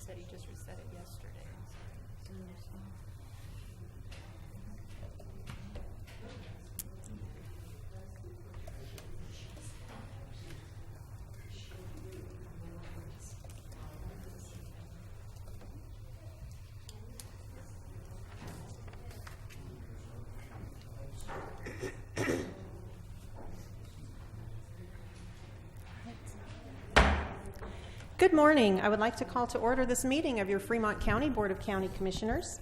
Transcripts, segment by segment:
said he just reset it yesterday. Good morning. I would like to call to order this meeting of your Fremont County Board of County Commissioners.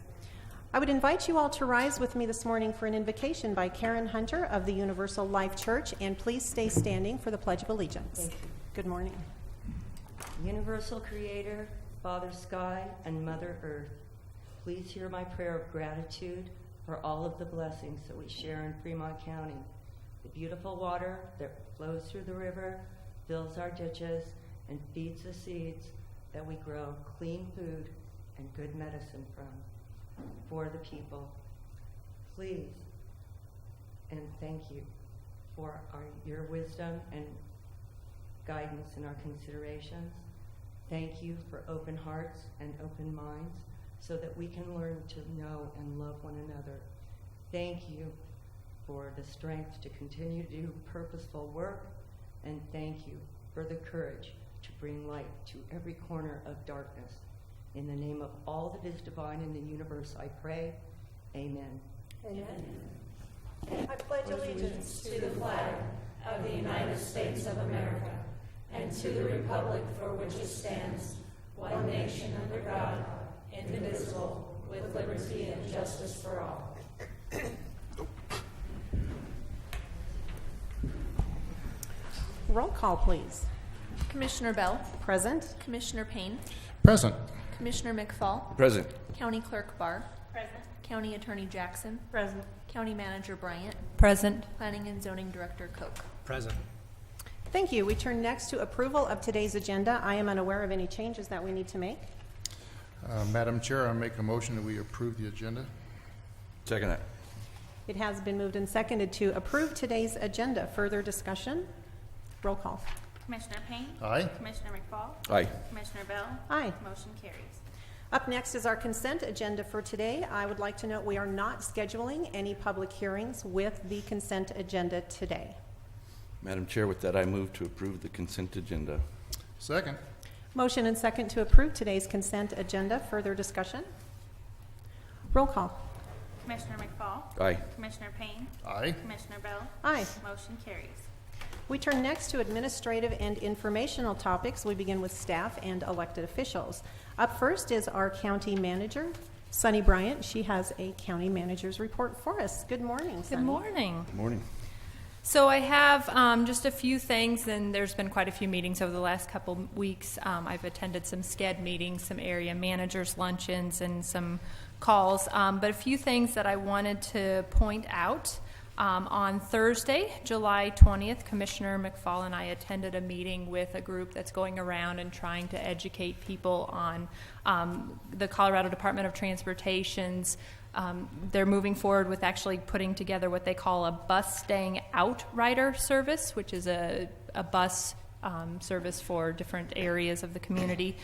I would invite you all to rise with me this morning for an invocation by Karen Hunter of the Universal Life Church, and please stay standing for the Pledge of Allegiance. Thank you. Good morning. Universal Creator, Father Sky, and Mother Earth, please hear my prayer of gratitude for all of the blessings that we share in Fremont County. The beautiful water that flows through the river, fills our ditches, and feeds the seeds that we grow clean food and good medicine from for the people. Please and thank you for your wisdom and guidance in our considerations. Thank you for open hearts and open minds so that we can learn to know and love one another. Thank you for the strength to continue to do purposeful work, and thank you for the courage to bring light to every corner of darkness. In the name of all that is divine in the universe, I pray. Amen. Amen. I pledge allegiance to the flag of the United States of America and to the republic for which it stands, one nation under God, indivisible, with liberty and justice for all. Roll call, please. Commissioner Bell, Present. Commissioner Payne, Present. Commissioner McFall, Present. County Clerk Barr, Present. County Attorney Jackson, Present. County Manager Bryant, Present. Planning and Zoning Director Koch. Present. Thank you. We turn next to approval of today's agenda. I am unaware of any changes that we need to make. Madam Chair, I make a motion that we approve the agenda. Second that. It has been moved and seconded to approve today's agenda. Further discussion? Roll call. Commissioner Payne. Aye. Commissioner McFall. Aye. Commissioner Bell. Aye. Motion carries. Up next is our consent agenda for today. I would like to note we are not scheduling any public hearings with the consent agenda today. Madam Chair, with that, I move to approve the consent agenda. Second. Motion and second to approve today's consent agenda. Further discussion? Roll call. Commissioner McFall. Aye. Commissioner Payne. Aye. Commissioner Bell. Aye. Motion carries. We turn next to administrative and informational topics. We begin with staff and elected officials. Up first is our county manager, Sunny Bryant. She has a county manager's report for us. Good morning, Sunny. Good morning. Good morning. So I have just a few things, and there's been quite a few meetings over the last couple weeks. I've attended some SCED meetings, some area managers' luncheons, and some calls. But a few things that I wanted to point out. On Thursday, July 20th, Commissioner McFall and I attended a meeting with a group that's going around and trying to educate people on the Colorado Department of Transportation's they're moving forward with actually putting together what they call a bus staying out rider service, which is a bus service for different areas of the community.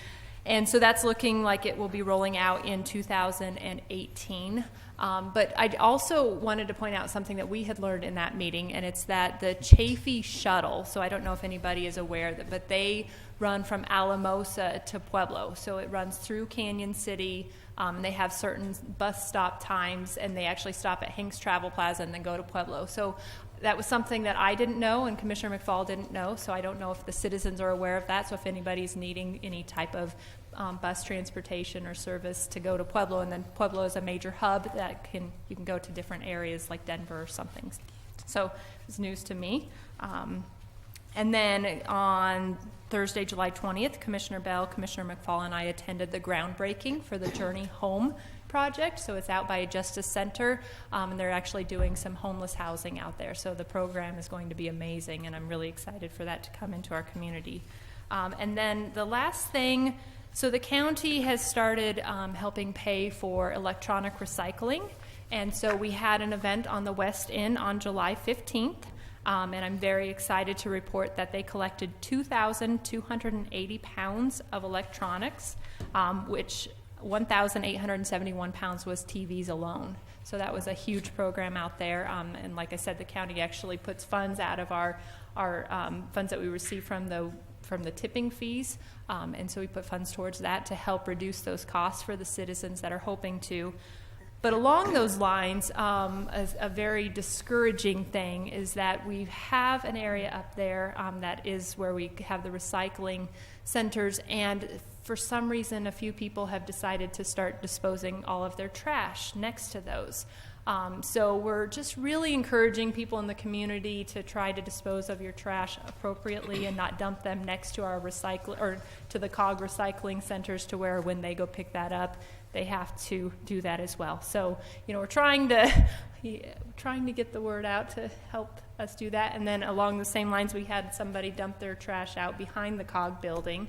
And so that's looking like it will be rolling out in 2018. But I also wanted to point out something that we had learned in that meeting, and it's that the Chafee shuttle, so I don't know if anybody is aware, but they run from Alamosa to Pueblo. So it runs through Canyon City, and they have certain bus stop times, and they actually stop at Hanks Travel Plaza and then go to Pueblo. So that was something that I didn't know and Commissioner McFall didn't know, so I don't know if the citizens are aware of that. So if anybody's needing any type of bus transportation or service to go to Pueblo, and then Pueblo is a major hub that you can go to different areas like Denver or something. So it's news to me. And then on Thursday, July 20th, Commissioner Bell, Commissioner McFall, and I attended the groundbreaking for the Journey Home project. So it's out by Justice Center, and they're actually doing some homeless housing out there. So the program is going to be amazing, and I'm really excited for that to come into our community. And then the last thing, so the county has started helping pay for electronic recycling. And so we had an event on the West End on July 15th. And I'm very excited to report that they collected 2,280 pounds of electronics, which 1,871 pounds was TVs alone. So that was a huge program out there. And like I said, the county actually puts funds out of our funds that we receive from the tipping fees. And so we put funds towards that to help reduce those costs for the citizens that are hoping to. But along those lines, a very discouraging thing is that we have an area up there that is where we have the recycling centers, and for some reason a few people have decided to start disposing all of their trash next to those. So we're just really encouraging people in the community to try to dispose of your trash appropriately and not dump them next to our to the COG recycling centers, to where when they go pick that up, they have to do that as well. So, we're trying to get the word out to help us do that. And then along the same lines, we had somebody dump their trash out behind the COG building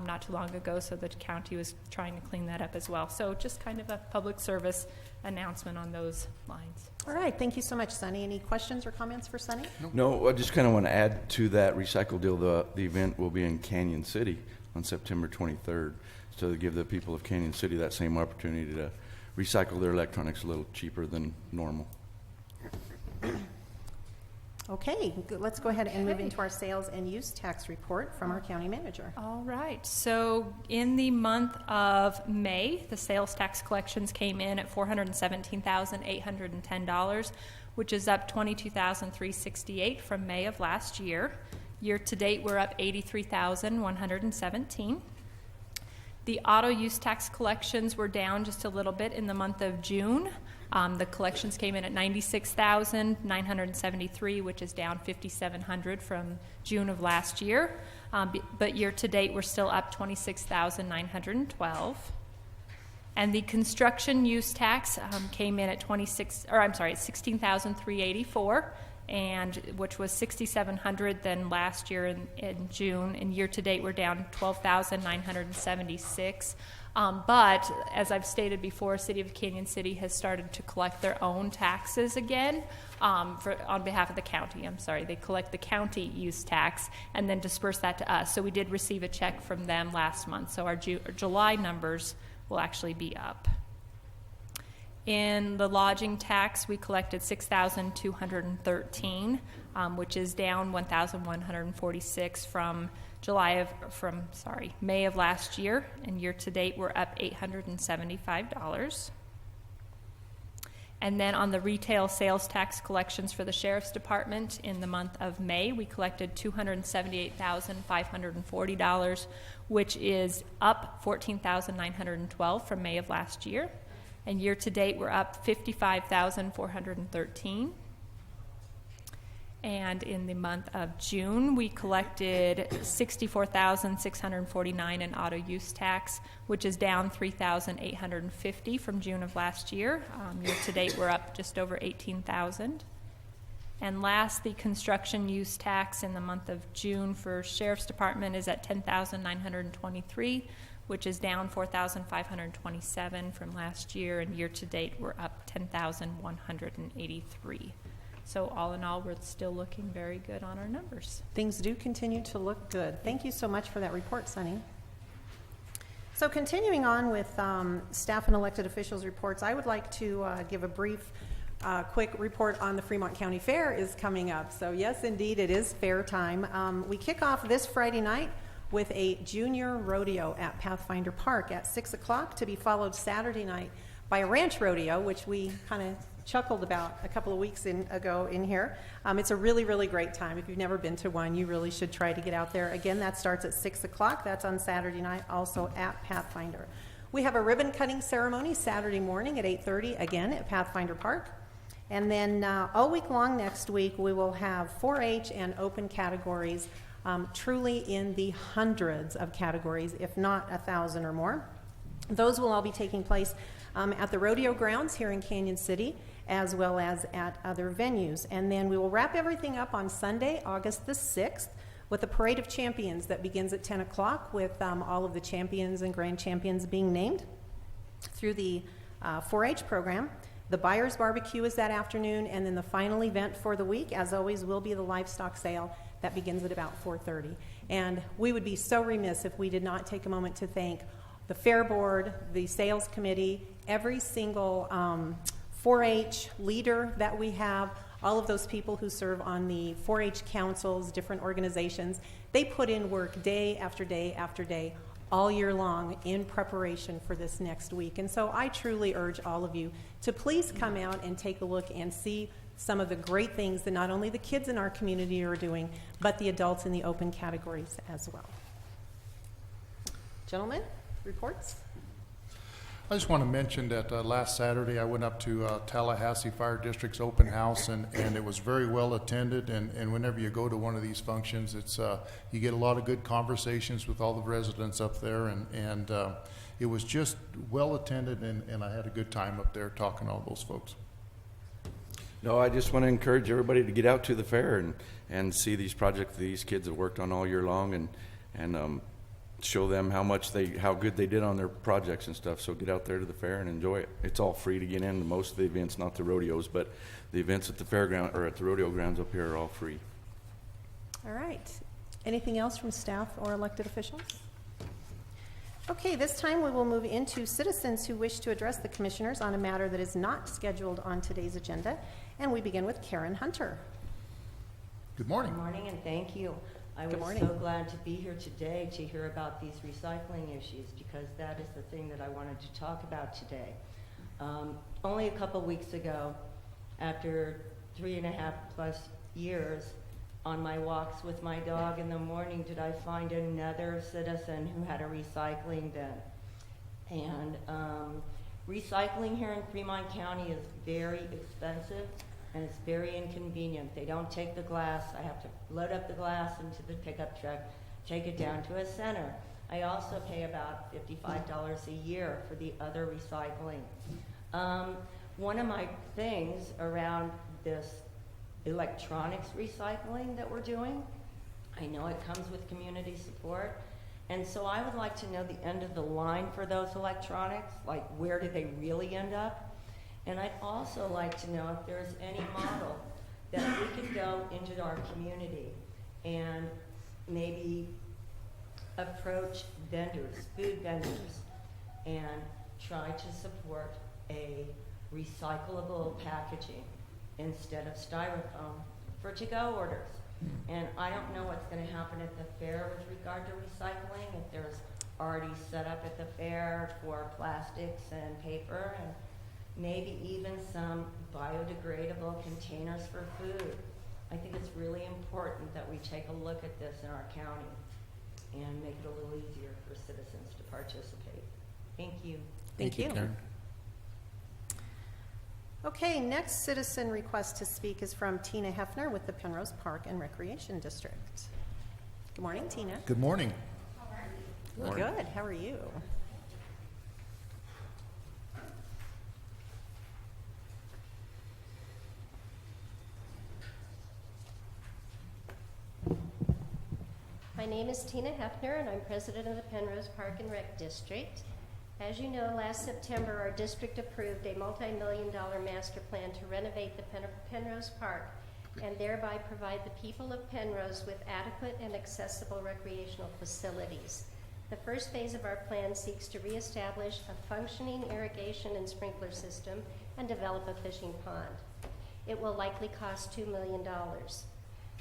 not too long ago, so the county was trying to clean that up as well. So just kind of a public service announcement on those lines. All right, thank you so much, Sunny. Any questions or comments for Sunny? No, I just kind of want to add to that recycle deal. The event will be in Canyon City on September 23rd, so to give the people of Canyon City that same opportunity to recycle their electronics a little cheaper than normal. Okay, good. Let's go ahead and move into our sales and use tax report from our county manager. All right. So in the month of May, the sales tax collections came in at $417,810, which is up $22,368 from May of last year. Year to date, we're up $83,117. The auto use tax collections were down just a little bit in the month of June. The collections came in at $96,973, which is down $5,700 from June of last year. But year to date, we're still up $26,912. And the construction use tax came in at $16,384, and which was $6,700 than last year in June. And year to date, we're down $12,976. But as I've stated before, City of Canyon City has started to collect their own taxes again on behalf of the county. They collect the county use tax and then disperse that to us. So we did receive a check from them last month. So our July numbers will actually be up. In the lodging tax, we collected $6,213, which is down $1,146 from May of last year, and year to date we're up $875. And then on the retail sales tax collections for the Sheriff's Department, in the month of May we collected $278,540, which is up $14,912 from May of last year. And year to date we're up $55,413. And in the month of June, we collected $64,649 in auto use tax, which is down $3,850 from June of last year. Year to date, we're up just over $18,000. And last, the construction use tax in the month of June for Sheriff's Department is at $10,923, which is down $4,527 from last year. And year to date, we're up $10,183. So all in all, we're still looking very good on our numbers. Things do continue to look good. Thank you so much for that report, Sunny. So continuing on with staff and elected officials reports, I would like to give a brief, quick report on the Fremont County Fair is coming up. So yes, indeed, it is fair time. We kick off this Friday night with a junior rodeo at Pathfinder Park at 6 o'clock, to be followed Saturday night by a ranch rodeo, which we kind of chuckled about a couple of weeks ago in here. It's a really, really great time. If you've never been to one, you really should try to get out there. Again, that starts at 6 o'clock. That's on Saturday night, also at Pathfinder. We have a ribbon cutting ceremony Saturday morning at 8:30, again at Pathfinder Park. And then all week long next week, we will have 4-H and open categories, truly in the hundreds of categories, if not 1,000 or more. Those will all be taking place at the rodeo grounds here in Canyon City, as well as at other venues. And then we will wrap everything up on Sunday, August the 6th, with a parade of champions that begins at 10 o'clock with all of the champions and grand champions being named through the 4-H program. The Buyers Barbecue is that afternoon, and then the final event for the week, as always, will be the livestock sale that begins at about 4:30. And we would be so remiss if we did not take a moment to thank the Fair Board, the Sales Committee, every single 4-H leader that we have, all of those people who serve on the 4-H councils, different organizations. They put in work day after day after day, all year long in preparation for this next week. And so I truly urge all of you to please come out and take a look and see some of the great things that not only the kids in our community are doing, but the adults in the open categories as well. Gentlemen, reports? I just want to mention that last Saturday I went up to Tallahassee Fire District's open house, and it was very well attended. And whenever you go to one of these functions, it's you get a lot of good conversations with all the residents up there, and it was just well attended, and I had a good time up there talking to all those folks. No, I just want to encourage everybody to get out to the fair and see these projects these kids have worked on all year long, and show them how good they did on their projects and stuff. So get out there to the fair and enjoy it. It's all free to get in to most of the events, not the rodeos, but the events at the fairground or at the rodeo grounds up here are all free. All right. Anything else from staff or elected officials? Okay, this time we will move into citizens who wish to address the commissioners on a matter that is not scheduled on today's agenda. And we begin with Karen Hunter. Good morning. Good morning, and thank you. I Good was morning. so glad to be here today to hear about these recycling issues, because that is the thing that I wanted to talk about today. Only a couple weeks ago, after 3.5+ years, on my walks with my dog in the morning, did I find another citizen who had a recycling bin. And recycling here in Fremont County is very expensive, and it's very inconvenient. They don't take the glass. I have to load up the glass into the pickup truck, take it down to a center. I also pay about $55 a year for the other recycling. One of my things around this electronics recycling that we're doing, I know it comes with community support, and so I would like to know the end of the line for those electronics, like where do they really end up? And I'd also like to know if there's any model that we could go into our community and maybe approach vendors, food vendors, and try to support a recyclable packaging instead of styrofoam for to-go orders. And I don't know what's going to happen at the fair with regard to recycling, if there's already set up at the fair for plastics and paper, and maybe even some biodegradable containers for food. I think it's really important that we take a look at this in our county and make it a little easier for citizens to participate. Thank you. Thank you. Karen. Okay, next citizen request to speak is from Tina Hefner with the Penrose Park and Recreation District. Good morning, Tina. Good morning. Good. How are you? My name is Tina Hefner, and I'm president of the Penrose Park and Rec District. As you know, last September, our district approved a multi-million-dollar master plan to renovate the Penrose Park and thereby provide the people of Penrose with adequate and accessible recreational facilities. The first phase of our plan seeks to reestablish a functioning irrigation and sprinkler system and develop a fishing pond. It will likely cost $2 million.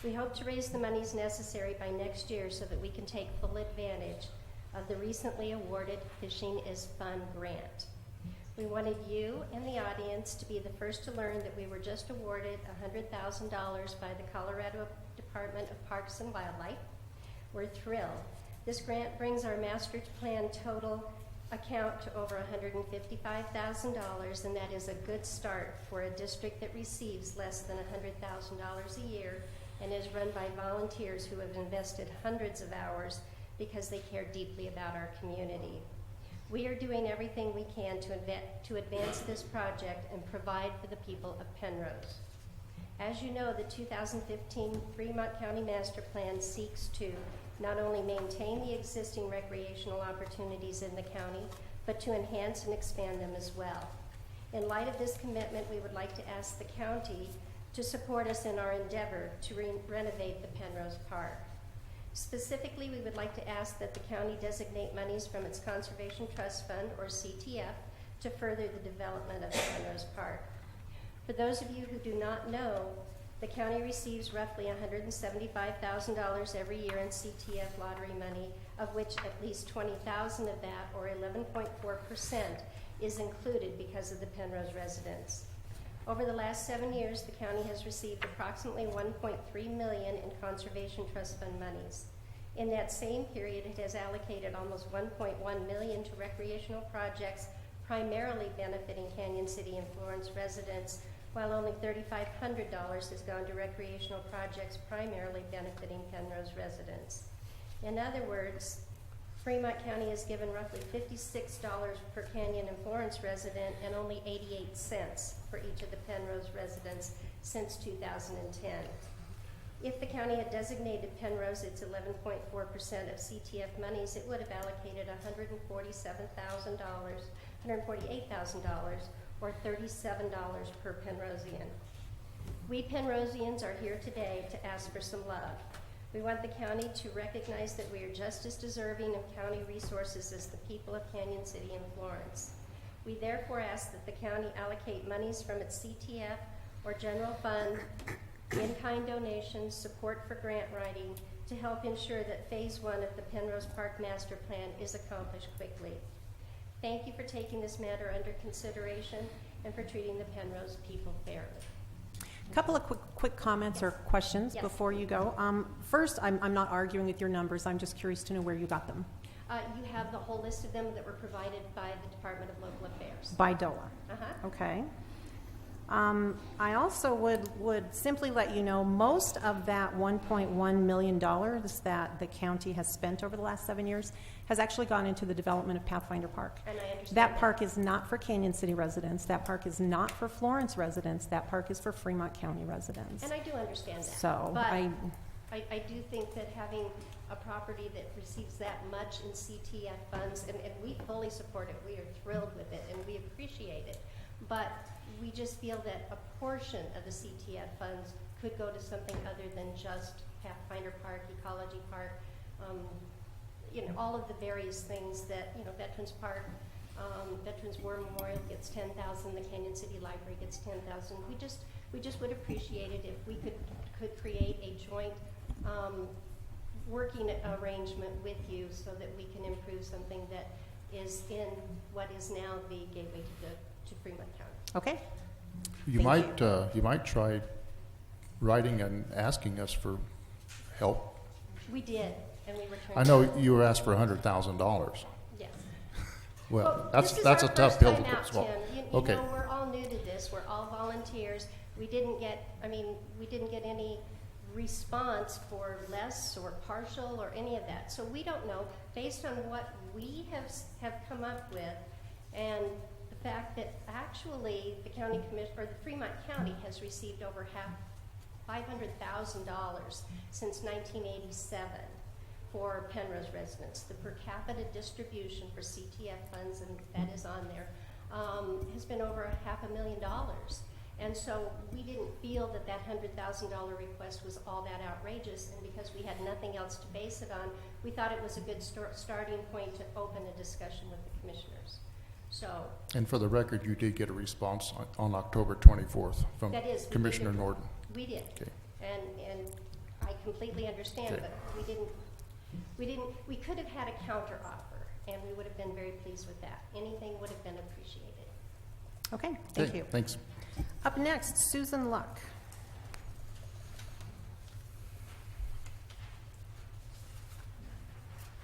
We hope to raise the monies necessary by next year so that we can take full advantage of the recently awarded Fishing is Fun grant. We wanted you and the audience to be the first to learn that we were just awarded $100,000 by the Colorado Department of Parks and Wildlife. We're thrilled. This grant brings our master plan total account to over $155,000, and that is a good start for a district that receives less than $100,000 a year and is run by volunteers who have invested hundreds of hours because they care deeply about our community. We are doing everything we can to advance this project and provide for the people of Penrose. As you know, the 2015 Fremont County Master Plan seeks to not only maintain the existing recreational opportunities in the county, but to enhance and expand them as well. In light of this commitment, we would like to ask the county to support us in our endeavor to renovate the Penrose Park. Specifically, we would like to ask that the county designate monies from its Conservation Trust Fund, or CTF, to further the development of the Penrose Park. For those of you who do not know, the county receives roughly $175,000 every year in CTF lottery money, of which at least $20,000 of that, or 11.4%, is included because of the Penrose residents. Over the last 7 years, the county has received approximately $1.3 million in Conservation Trust Fund monies. In that same period, it has allocated almost $1.1 million to recreational projects, primarily benefiting Canyon City and Florence residents, while only $3,500 has gone to recreational projects, primarily benefiting Penrose residents. In other words, Fremont County has given roughly $56 per Canyon and Florence resident and only 88 cents for each of the Penrose residents since 2010. If the county had designated Penrose its 11.4% of CTF monies, it would have allocated $148,000, or $37 per Penrosian. We Penrosians are here today to ask for some love. We want the county to recognize that we are just as deserving of county resources as the people of Canyon City and Florence. We therefore ask that the county allocate monies from its CTF or general fund, in-kind donations, support for grant writing, to help ensure that Phase 1 of the Penrose Park Master Plan is accomplished quickly. Thank you for taking this matter under consideration and for treating the Penrose people fairly. A couple of quick comments or questions Yes. before you go. First, I'm not arguing with your numbers. I'm just curious to know where you got them. You have the whole list of them that were provided by the Department of Local Affairs. By DOLA. Uh-huh. Okay. I also would simply let you know most of that $1.1 million that the county has spent over the last 7 years has actually gone into the development of Pathfinder Park. And I understand That park is not for Canyon City residents. That park is not for Florence residents. That park is for Fremont County residents. And I do understand that. So but I I do think that having a property that receives that much in CTF funds, and we fully support it, we are thrilled with it, and we appreciate it, but we just feel that a portion of the CTF funds could go to something other than just Pathfinder Park, Ecology Park, all of the various things that, Veterans Park, Veterans War Memorial gets $10,000, the Canyon City Library gets $10,000. We just would appreciate it if we could create a joint working arrangement with you so that we can improve something that is in what is now the gateway to Fremont County. okay. You Thank might might try writing and asking us for help. We did, and we returned. I know you were asked for $100,000. Yes. Well, this is that's our a tough first pill time to out, swallow. Tim. Okay. We're all new to this. We're all volunteers. We didn't get any response for less or partial or any of that. So we don't know, based on what we have come up with, and the fact that actually the county commission or the Fremont County has received over $500,000 since 1987 for Penrose residents. The per capita distribution for CTF funds, and that is on there, has been over $500,000. And so we didn't feel that $100,000 request was all that outrageous, and because we had nothing else to base it on, we thought it was a good starting point to open a discussion with the commissioners. So And for the record, you did get a response on October 24th from that is, Commissioner Norton. we did, Okay. and I completely understand, Okay. but we could have had a counter offer, and we would have been very pleased with that. Anything would have been appreciated. Okay, thank Okay, you. Thanks. Up next, Susan Luck.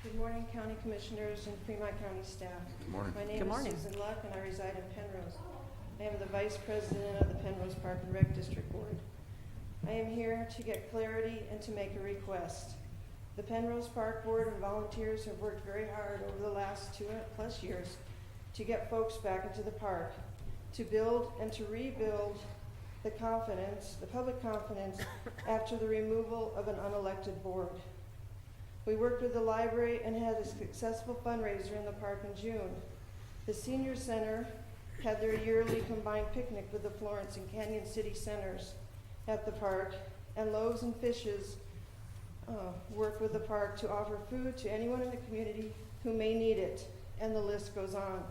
Good morning, County Commissioners and Fremont County staff. Good morning. My name Good morning. is Susan Luck, and I reside in Penrose. I am the Vice President of the Penrose Park and Rec District Board. I am here to get clarity and to make a request. The Penrose Park Board and volunteers have worked very hard over the last 2+ years to get folks back into the park, to build and to rebuild the public confidence after the removal of an unelected board. We worked with the library and had a successful fundraiser in the park in June. The senior center had their yearly combined picnic with the Florence and Canyon City Centers at the park, and Loaves and Fishes work with the park to offer food to anyone in the community who may need it, and the list goes on.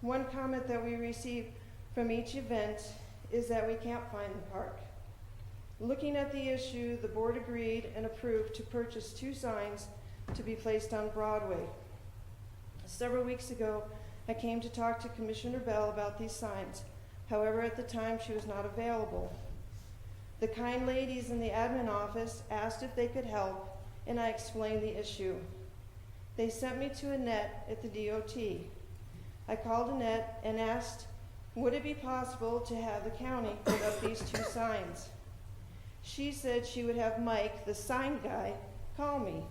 One comment that we receive from each event is that we can't find the park. Looking at the issue, the board agreed and approved to purchase 2 signs to be placed on Broadway. Several weeks ago, I came to talk to Commissioner Bell about these signs. However, at the time, she was not available. The kind ladies in the admin office asked if they could help, and I explained the issue. They sent me to Annette at the DOT. I called Annette and asked, would it be possible to have the county put up these 2 signs? She said she would have Mike, the sign guy, call me.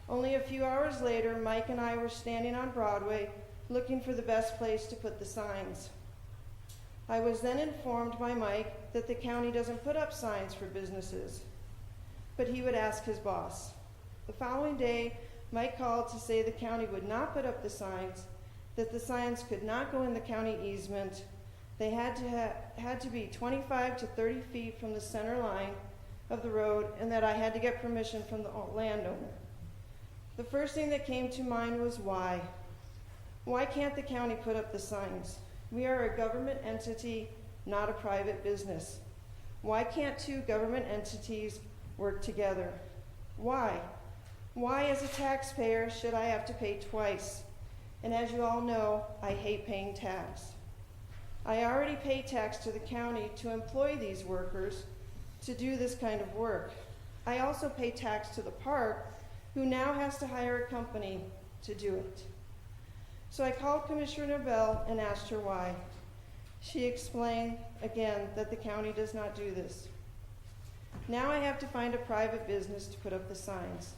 Only a few hours later, Mike and I were standing on Broadway looking for the best place to put the signs. I was then informed by Mike that the county doesn't put up signs for businesses, but he would ask his boss. The following day, Mike called to say the county would not put up the signs, that the signs could not go in the county easement. They had to be 25 to 30 feet from the center line of the road, and that I had to get permission from the landowner. The first thing that came to mind was why. Why can't the county put up the signs? We are a government entity, not a private business. Why can't 2 government entities work together? Why? Why, as a taxpayer, should I have to pay twice? And as you all know, I hate paying tax. I already pay tax to the county to employ these workers to do this kind of work. I also pay tax to the park, who now has to hire a company to do it. So I called Commissioner Bell and asked her why. She explained again that the county does not do this. Now I have to find a private business to put up the signs.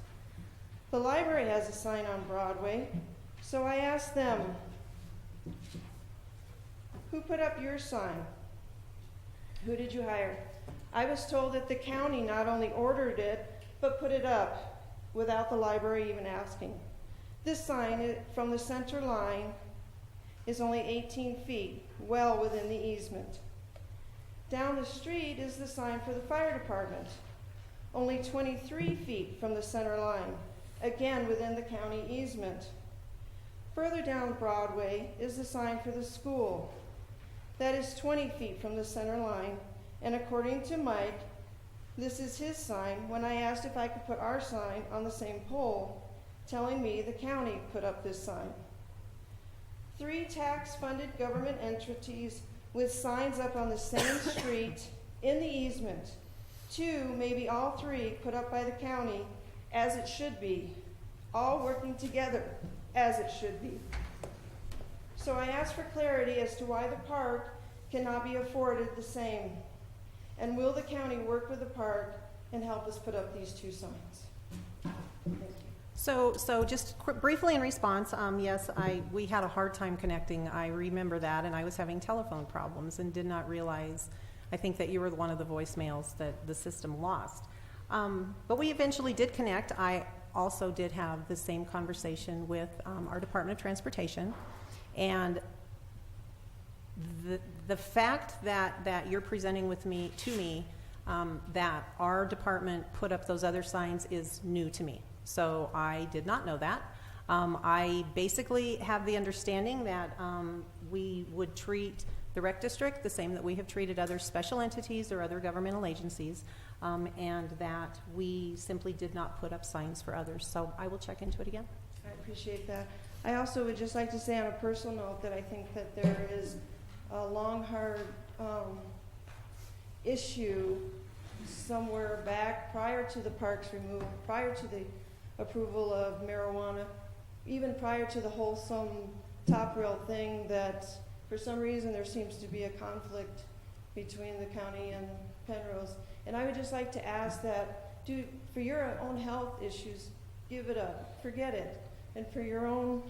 The library has a sign on Broadway, so I asked them, who put up your sign? Who did you hire? I was told that the county not only ordered it, but put it up without the library even asking. This sign from the center line is only 18 feet, well within the easement. Down the street is the sign for the fire department, only 23 feet from the center line, again within the county easement. Further down Broadway is the sign for the school. That is 20 feet from the center line, and according to Mike, this is his sign when I asked if I could put our sign on the same pole, telling me the county put up this sign. 3 tax-funded government entities with signs up on the same street in the easement. 2, maybe all 3, put up by the county, as it should be, all working together as it should be. So I asked for clarity as to why the park cannot be afforded the same. And will the county work with the park and help us put up these 2 signs? Thank you. So just briefly in response, yes, we had a hard time connecting. I remember that, and I was having telephone problems and did not realize, I think that you were one of the voicemails that the system lost. But we eventually did connect. I also did have the same conversation with our Department of Transportation, and the fact that you're presenting to me that our department put up those other signs is new to me. So I did not know that. I basically have the understanding that we would treat the rec district the same that we have treated other special entities or other governmental agencies, and that we simply did not put up signs for others. So I will check into it again. I appreciate that. I also would just like to say on a personal note that I think that there is a long, hard issue somewhere back prior to the park's removal, prior to the approval of marijuana, even prior to the wholesome top rail thing, that for some reason there seems to be a conflict between the county and Penrose. And I would just like to ask that, for your own health issues, give it up, forget it. And for your own,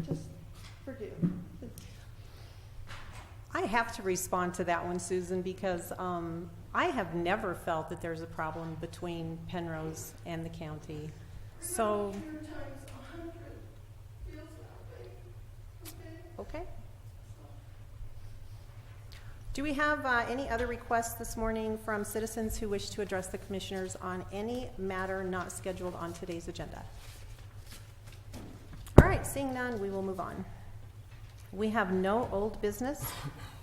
just forgive. I have to respond to that one, Susan, because I have never felt that there's a problem between Penrose and the county. So, okay. Do we have any other requests this morning from citizens who wish to address the commissioners on any matter not scheduled on today's agenda? All right, seeing none, we will move on. We have no old business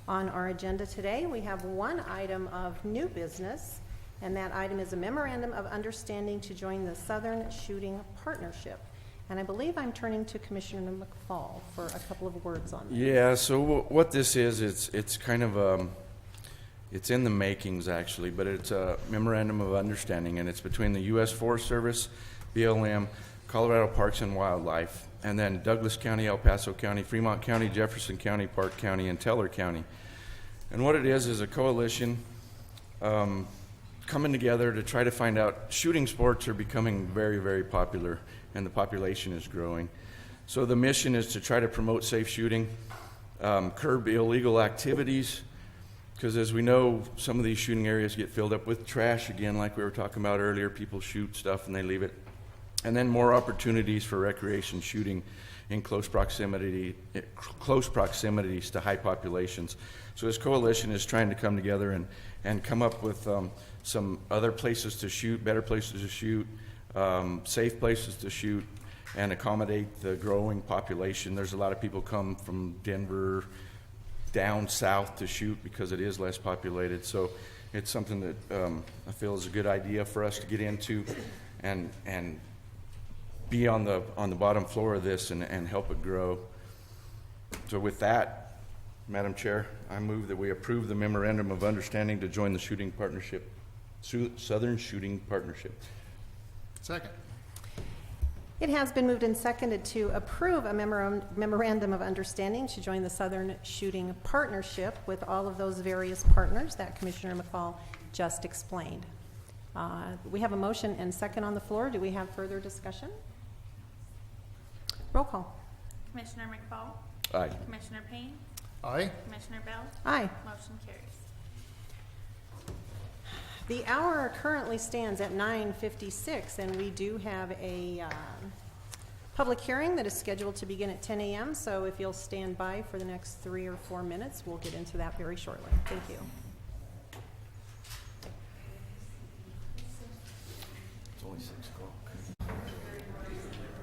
on our agenda today. We have one item of new business, and that item is a memorandum of understanding to join the Southern Shooting Partnership. And I believe I'm turning to Commissioner McFall for a couple of words on this. Yeah, so what this is, it's kind of, it's in the makings actually, but it's a memorandum of understanding, and it's between the U.S. Forest Service, BLM, Colorado Parks and Wildlife, and then Douglas County, El Paso County, Fremont County, Jefferson County, Park County, and Teller County. And what it is a coalition coming together to try to find out. Shooting sports are becoming very, very popular, and the population is growing. So the mission is to try to promote safe shooting, curb illegal activities, because as we know, some of these shooting areas get filled up with trash again, like we were talking about earlier. People shoot stuff and they leave it. And then more opportunities for recreation shooting in close proximities to high populations. So this coalition is trying to come together and come up with some other places to shoot, better places to shoot, safe places to shoot, and accommodate the growing population. There's a lot of people come from Denver down south to shoot because it is less populated. So it's something that I feel is a good idea for us to get into and be on the bottom floor of this and help it grow. So with that, Madam Chair, I move that we approve the memorandum of understanding to join the shooting partnership, Southern Shooting Partnership. Second. It has been moved and seconded to approve a memorandum of understanding to join the Southern Shooting Partnership with all of those various partners that Commissioner McFall just explained. We have a motion and second on the floor. Do we have further discussion? Roll call. Commissioner McFall? Aye. Commissioner Payne? Aye. Commissioner Bell? Aye. Motion carries. The hour currently stands at 9:56, and we do have a public hearing that is scheduled to begin at 10 a.m., so if you'll stand by for the next 3 or 4 minutes, we'll get into that very shortly. Thank you. It's only 6 o'clock.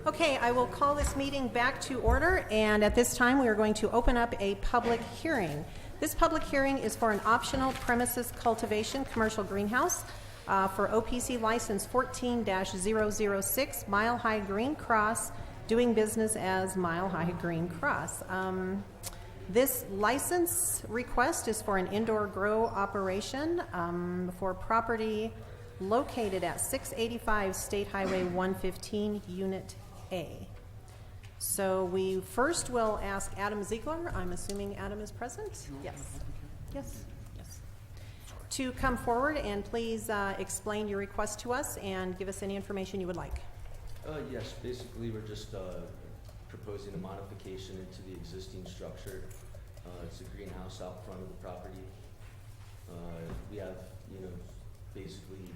Okay, I will call this meeting back to order, and at this time we are going to open up a public hearing. This public hearing is for an optional premises cultivation commercial greenhouse for OPC license 14-006 Mile High Green Cross, doing business as Mile High Green Cross. This license request is for an indoor grow operation for property located at 685 State Highway 115, Unit A. So we first will ask Adam Ziegler, I'm assuming Adam is present? Yes. Yes. Yes. To come forward and please explain your request to us and give us any information you would like. Yes, basically we're just proposing a modification into the existing structure. It's a greenhouse out front of the property. We have, basically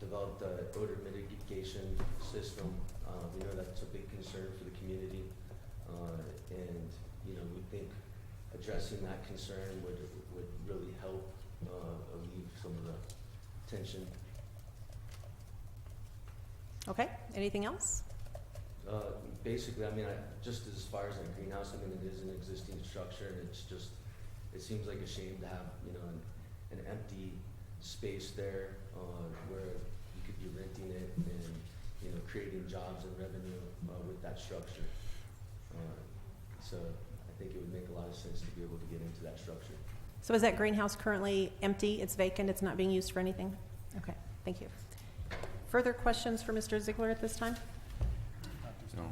developed an odor mitigation system. We know that's a big concern for the community, and we think addressing that concern would really help alleviate some of the tension. Okay, anything else? Basically, just as far as that greenhouse, it is an existing structure, and it seems like a shame to have, an empty space there, where you could be renting it and, creating jobs and revenue, with that structure. So I think it would make a lot of sense to be able to get into that structure. So is that greenhouse currently empty? It's vacant? It's not being used for anything? Okay, thank you. Further questions for Mr. Ziegler at this time? No.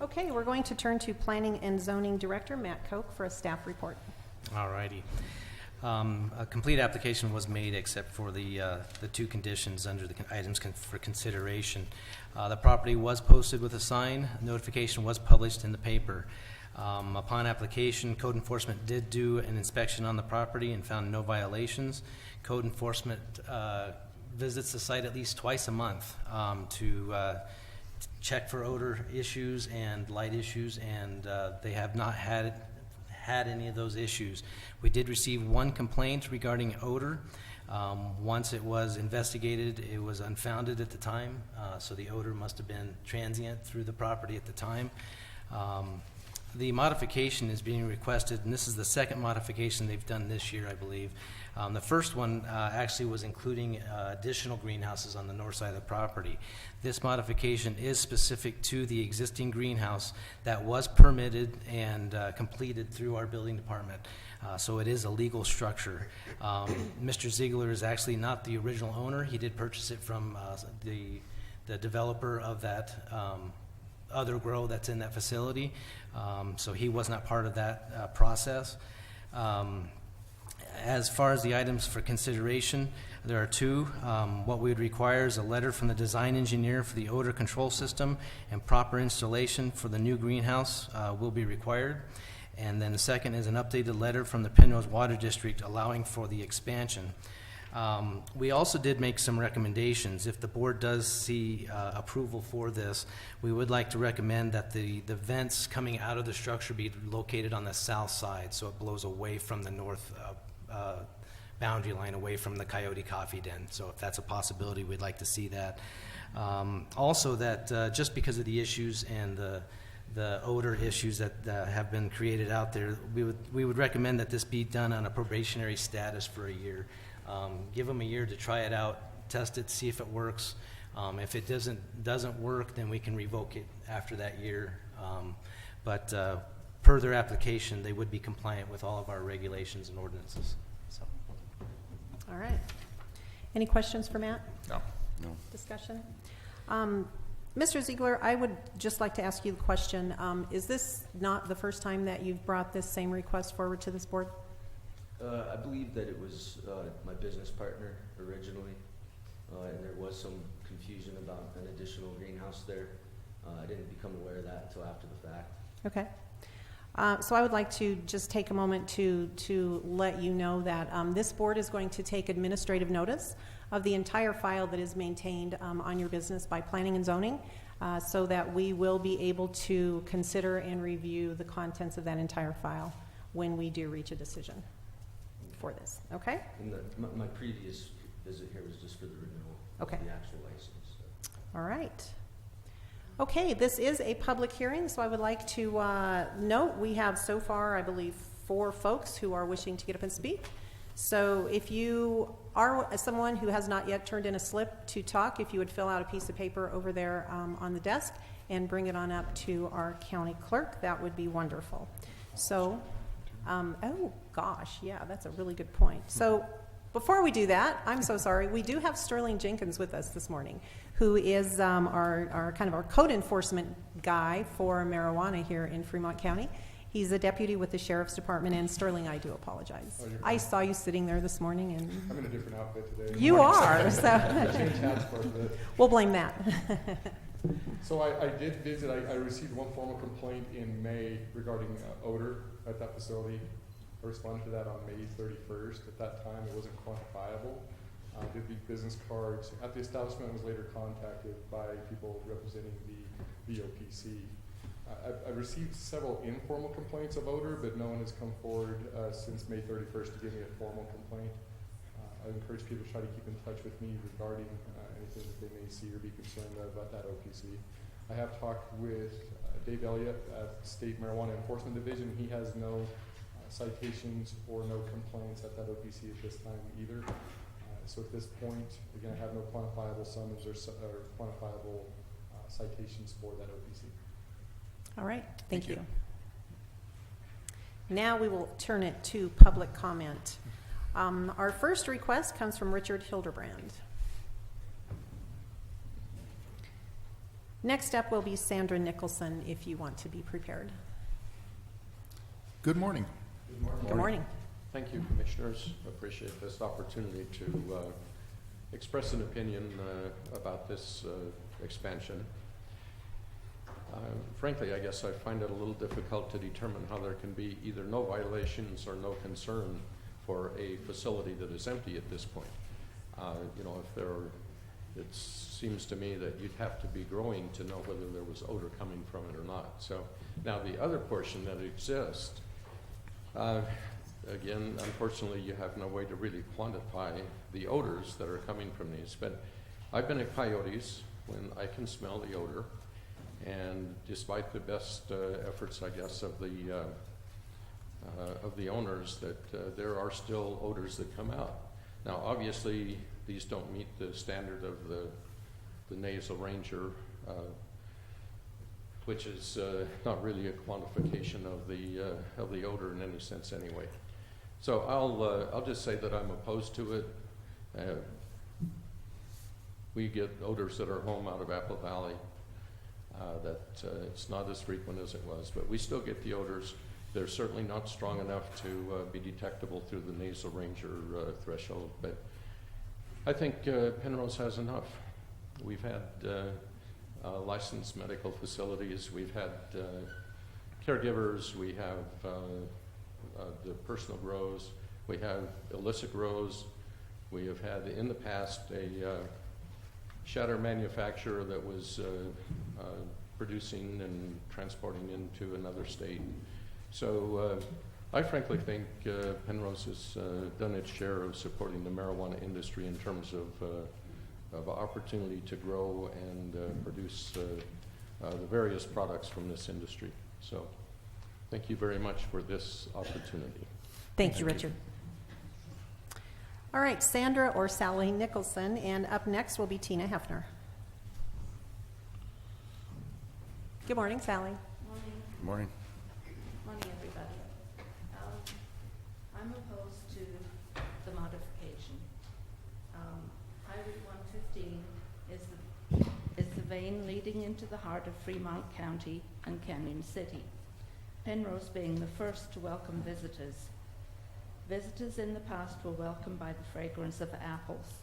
Okay, we're going to turn to Planning and Zoning Director Matt Koch for a staff report. All righty. A complete application was made except for the 2 conditions under the items for consideration. The property was posted with a sign. Notification was published in the paper. Upon application, code enforcement did do an inspection on the property and found no violations. Code enforcement visits the site at least twice a month to check for odor issues and light issues, and they have not had any of those issues. We did receive one complaint regarding odor. Once it was investigated, it was unfounded at the time, so the odor must have been transient through the property at the time. The modification is being requested, and this is the second modification they've done this year, I believe. The first one actually was including additional greenhouses on the north side of the property. This modification is specific to the existing greenhouse that was permitted and completed through our building department. So it is a legal structure. Mr. Ziegler is actually not the original owner. He did purchase it from the developer of that other grow that's in that facility. So he was not part of that process. As far as the items for consideration, there are two. What we would require is a letter from the design engineer for the odor control system, and proper installation for the new greenhouse will be required. And then the second is an updated letter from the Penrose Water District allowing for the expansion. We also did make some recommendations. If the board does see approval for this, we would like to recommend that the vents coming out of the structure be located on the south side, so it blows away from the north boundary line, away from the Coyote Coffee Den. So if that's a possibility, we'd like to see that. Also, that just because of the issues and the odor issues that have been created out there, we would recommend that this be done on a probationary status for a year. Give them a year to try it out, test it, see if it works. If it doesn't work, then we can revoke it after that year. But per their application, they would be compliant with all of our regulations and ordinances. So. All right. Any questions for Matt? No. No. Discussion? Mr. Ziegler, I would just like to ask you the question. Is this not the first time that you've brought this same request forward to this board? I believe that it was my business partner originally, and there was some confusion about an additional greenhouse there. I didn't become aware of that until after the fact. Okay. So I would like to just take a moment to let you know that this board is going to take administrative notice of the entire file that is maintained on your business by planning and zoning, so that we will be able to consider and review the contents of that entire file when we do reach a decision for this. Okay? And my previous visit here was just for the renewal Okay. of the actual license. So. All right. Okay, this is a public hearing, so I would like to note we have so far, I believe, 4 folks who are wishing to get up and speak. So if you are someone who has not yet turned in a slip to talk, if you would fill out a piece of paper over there on the desk and bring it on up to our county clerk, that would be wonderful. So, oh gosh, yeah, that's a really good point. So before we do that, I'm so sorry, we do have Sterling Jenkins with us this morning, who is our kind of our code enforcement guy for marijuana here in Fremont County. He's a deputy with the Sheriff's Department, and Sterling, I do apologize. Oh, I saw you sitting there this morning, and I'm in a different outfit today. you are, so I changed hats for a bit. we'll blame that. So I did visit, I received one formal complaint in May regarding odor at that facility. I responded to that on May 31st. At that time, it wasn't quantifiable. I did the business cards at the establishment. I was later contacted by people representing the BOCC. I've received several informal complaints of odor, but no one has come forward since May 31st to give me a formal complaint. I encourage people to try to keep in touch with me regarding anything that they may see or be concerned about that OPC. I have talked with Dave Elliott at State Marijuana Enforcement Division. He has no citations or no complaints at that OPC at this time either. So at this point, again, I have no quantifiable summons or quantifiable citations for that OPC. All right, thank you. you. Now we will turn it to public comment. Our first request comes from Richard Hildebrand. Next up will be Sandra Nicholson, if you want to be prepared. Good morning. Good morning. Good morning. Thank you, Commissioners. Appreciate this opportunity to express an opinion about this expansion. Frankly, I guess I find it a little difficult to determine how there can be either no violations or no concern for a facility that is empty at this point. You know, if there are, it seems to me that you'd have to be growing to know whether there was odor coming from it or not. So now the other portion that exists, again, unfortunately, you have no way to really quantify the odors that are coming from these. But I've been at Coyotes when I can smell the odor, and despite the best efforts, I guess, of the owners, that there are still odors that come out. Now, obviously, these don't meet the standard of the nasal Ranger, which is not really a quantification of the odor in any sense, anyway. So I'll just say that I'm opposed to it. We get odors at our home out of Apple Valley. That it's not as frequent as it was, but we still get the odors. They're certainly not strong enough to be detectable through the nasal Ranger threshold, but I think Penrose has enough. We've had licensed medical facilities, we've had caregivers, we have the personal grows, we have illicit grows, we have had in the past a shatter manufacturer that was producing and transporting into another state. So I frankly think Penrose has done its share of supporting the marijuana industry in terms of opportunity to grow and produce the various products from this industry. So thank you very much for this opportunity. Thank you, Richard. All right, Sandra or Sally Nicholson, and up next will be Tina Hefner. Good morning, Sally. Morning. Good morning. Morning, everybody. I'm opposed to the modification. Highway 115 is the vein leading into the heart of Fremont County and Canyon City, Penrose being the first to welcome visitors. Visitors in the past were welcomed by the fragrance of apples.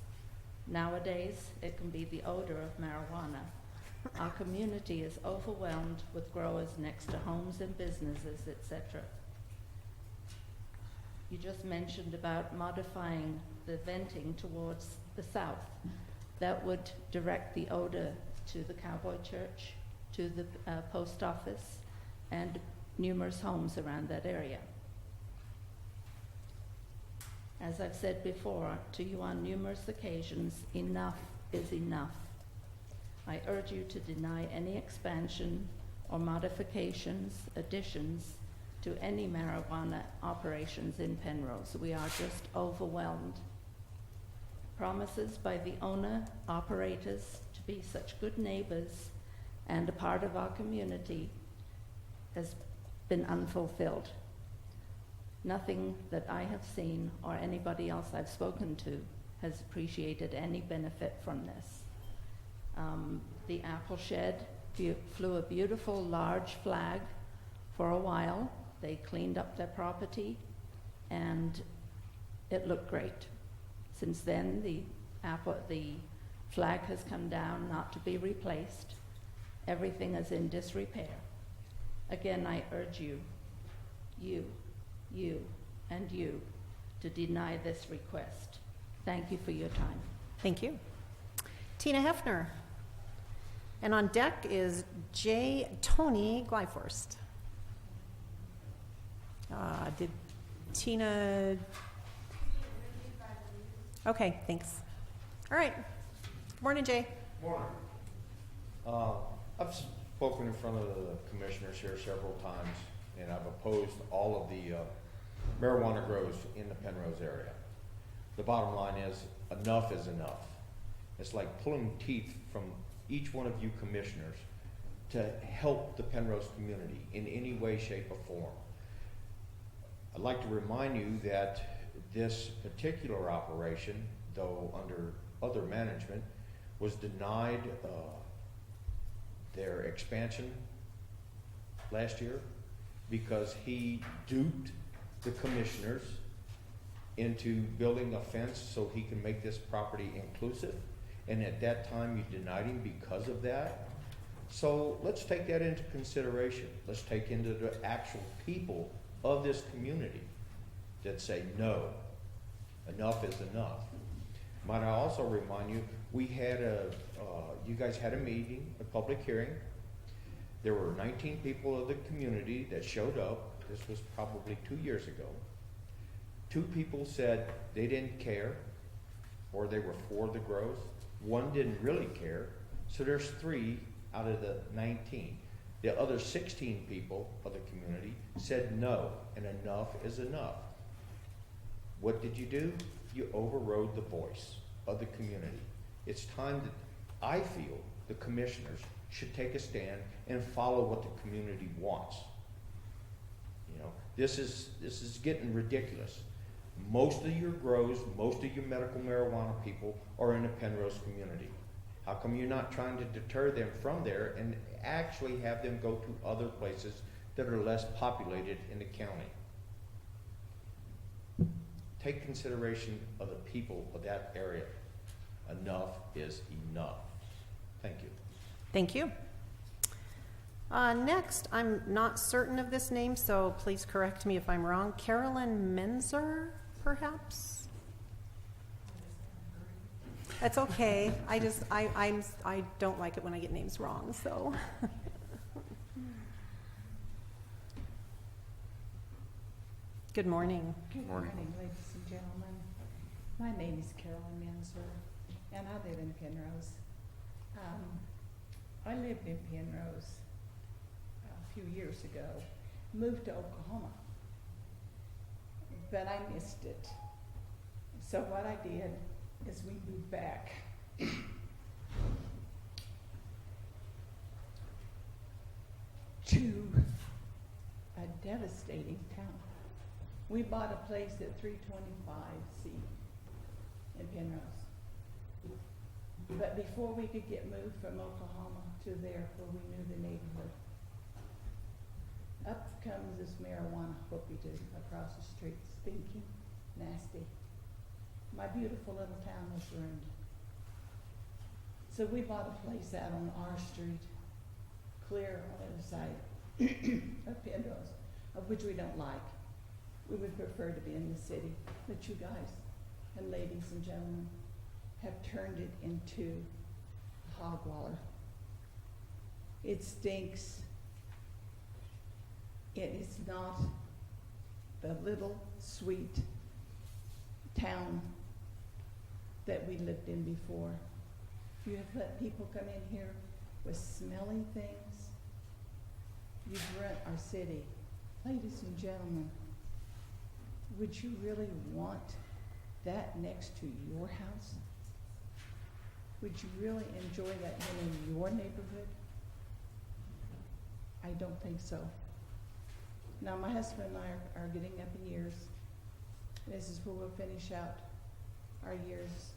Nowadays, it can be the odor of marijuana. Our community is overwhelmed with growers next to homes and businesses, etc. You just mentioned about modifying the venting towards the south. That would direct the odor to the Cowboy Church, to the post office, and numerous homes around that area. As I've said before to you on numerous occasions, enough is enough. I urge you to deny any expansion or modifications, additions to any marijuana operations in Penrose. We are just overwhelmed. Promises by the owner, operators to be such good neighbors and a part of our community has been unfulfilled. Nothing that I have seen or anybody else I've spoken to has appreciated any benefit from this. The Apple Shed flew a beautiful large flag for a while. They cleaned up their property and it looked great. Since then, the flag has come down not to be replaced. Everything is in disrepair. Again, I urge you, and you, to deny this request. Thank you for your time. Thank you. Tina Hefner. And on deck is Tony Glyforst. Did Tina... Okay, thanks. All right. Good morning, Jay. Morning. I've spoken in front of the commissioners here several times, and I've opposed all of the marijuana grows in the Penrose area. The bottom line is enough is enough. It's like pulling teeth from each one of you commissioners to help the Penrose community in any way, shape, or form. I'd like to remind you that this particular operation, though under other management, was denied their expansion last year because he duped the commissioners into building a fence so he can make this property inclusive. And at that time you denied him because of that. So let's take that into consideration. Let's take into the actual people of this community that say no, enough is enough. Might I also remind you, we had you guys had a meeting, a public hearing. There were 19 people of the community that showed up. This was probably 2 years ago. 2 people said they didn't care, or they were for the growth. 1 didn't really care. So there's 3 out of the 19. The other 16 people of the community said no, and enough is enough. What did you do? You overrode the voice of the community. It's time that I feel the commissioners should take a stand and follow what the community wants. You know, this is getting ridiculous. Most of your grows, most of your medical marijuana people are in the Penrose community. How come you're not trying to deter them from there and actually have them go to other places that are less populated in the county? Take consideration of the people of that area. Enough is enough. Thank you. Thank you. Next, I'm not certain of this name, so please correct me if I'm wrong. Carolyn Menzer, perhaps? That's okay. I don't like it when I get names wrong, so. Good morning. Good morning, ladies and gentlemen. My name is Carolyn Menzer, and I live in Penrose. I lived in Penrose a few years ago, moved to Oklahoma, but I missed it. So what I did is we moved back. To a devastating town. We bought a place at 325C in Penrose. But before we could get moved from Oklahoma to there where we knew the neighborhood, up comes this marijuana whoopie-doo across the street, stinking, nasty. My beautiful little town was ruined. So we bought a place out on our street, clear on the other side of Penrose, of which we don't like. We would prefer to be in the city, but you guys and ladies and gentlemen have turned it into a hog waller. It stinks. It is not the little sweet town that we lived in before. You have let people come in here with smelly things. You've ruined our city. Ladies and gentlemen, would you really want that next to your house? Would you really enjoy that in your neighborhood? I don't think so. Now, my husband and I are getting up in years. This is where we'll finish out our years.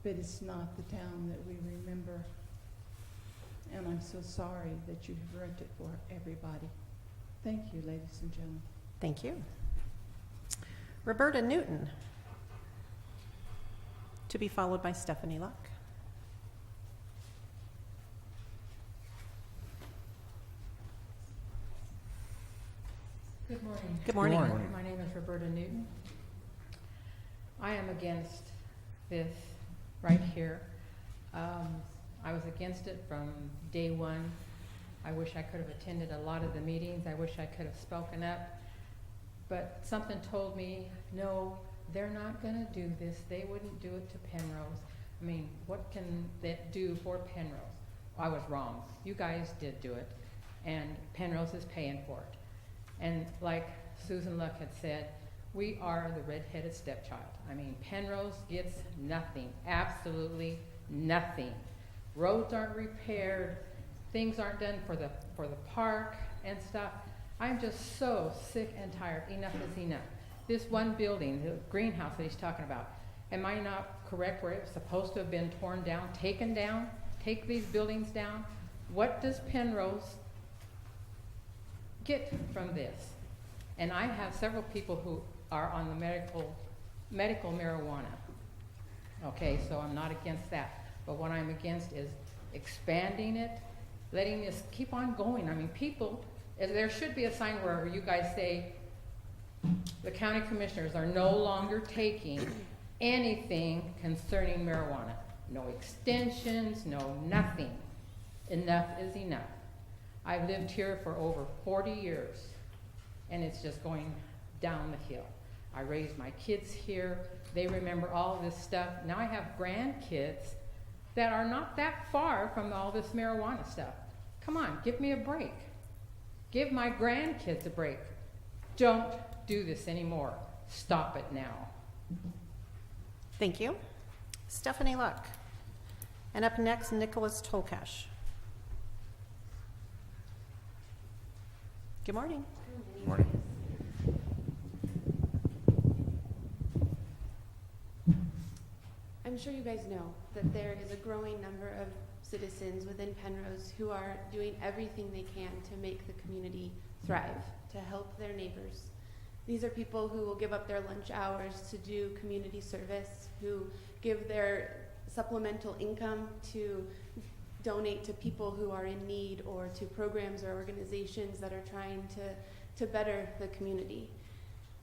But it's not the town that we remember. And I'm so sorry that you've ruined it for everybody. Thank you, ladies and gentlemen. Thank you. Roberta Newton, to be followed by Stephanie Luck. Good morning. Good morning. Good morning. My name is Roberta Newton. I am against this right here. I was against it from day one. I wish I could have attended a lot of the meetings. I wish I could have spoken up. But something told me, no, they're not going to do this. They wouldn't do it to Penrose. I mean, what can that do for Penrose? I was wrong. You guys did do it, and Penrose is paying for it. And like Susan Luck had said, we are the red-headed stepchild. I mean, Penrose gets nothing, absolutely nothing. Roads aren't repaired, things aren't done for the park and stuff. I'm just so sick and tired. Enough is enough. This one building, the greenhouse that he's talking about, am I not correct where it was supposed to have been torn down, taken down? Take these buildings down? What does Penrose get from this? And I have several people who are on the medical marijuana. Okay, so I'm not against that. But what I'm against is expanding it, letting this keep on going. I mean, people, there should be a sign where you guys say, the county commissioners are no longer taking anything concerning marijuana. No extensions, no nothing. Enough is enough. I've lived here for over 40 years, and it's just going down the hill. I raised my kids here. They remember all this stuff. Now I have grandkids that are not that far from all this marijuana stuff. Come on, give me a break. Give my grandkids a break. Don't do this anymore. Stop it now. Thank you. Stephanie Luck. And up next, Nicholas Tolkash. Good morning. Good morning. I'm sure you guys know that there is a growing number of citizens within Penrose who are doing everything they can to make the community thrive, to help their neighbors. These are people who will give up their lunch hours to do community service, who give their supplemental income to donate to people who are in need or to programs or organizations that are trying to better the community.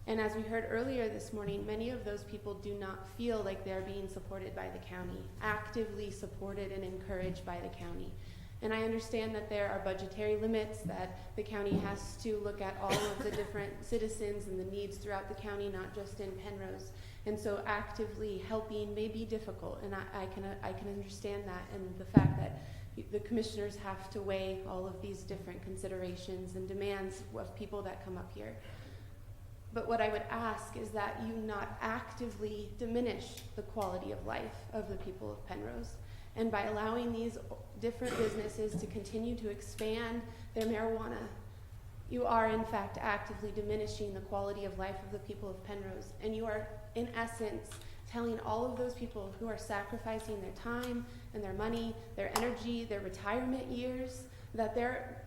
And as we heard earlier this morning, many of those people do not feel like they're being supported by the county, actively supported and encouraged by the county. And I understand that there are budgetary limits, that the county has to look at all of the different citizens and the needs throughout the county, not just in Penrose. And so actively helping may be difficult, and I can understand that, and the fact that the commissioners have to weigh all of these different considerations and demands of people that come up here. But what I would ask is that you not actively diminish the quality of life of the people of Penrose. And by allowing these different businesses to continue to expand their marijuana, you are in fact actively diminishing the quality of life of the people of Penrose. And you are, in essence, telling all of those people who are sacrificing their time and their money, their energy, their retirement years, that their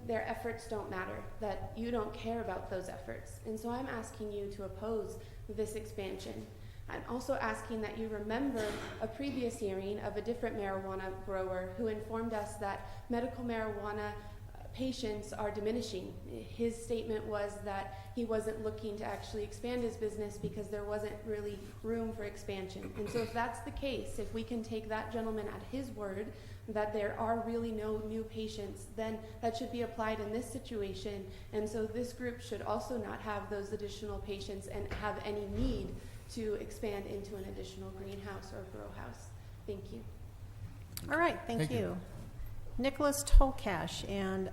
efforts don't matter, that you don't care about those efforts. And so I'm asking you to oppose this expansion. I'm also asking that you remember a previous hearing of a different marijuana grower who informed us that medical marijuana patients are diminishing. His statement was that he wasn't looking to actually expand his business because there wasn't really room for expansion. And so if that's the case, if we can take that gentleman at his word that there are really no new patients, then that should be applied in this situation. And so this group should also not have those additional patients and have any need to expand into an additional greenhouse or grow house. Thank you. All right, thank you. Nicholas Tolkash, and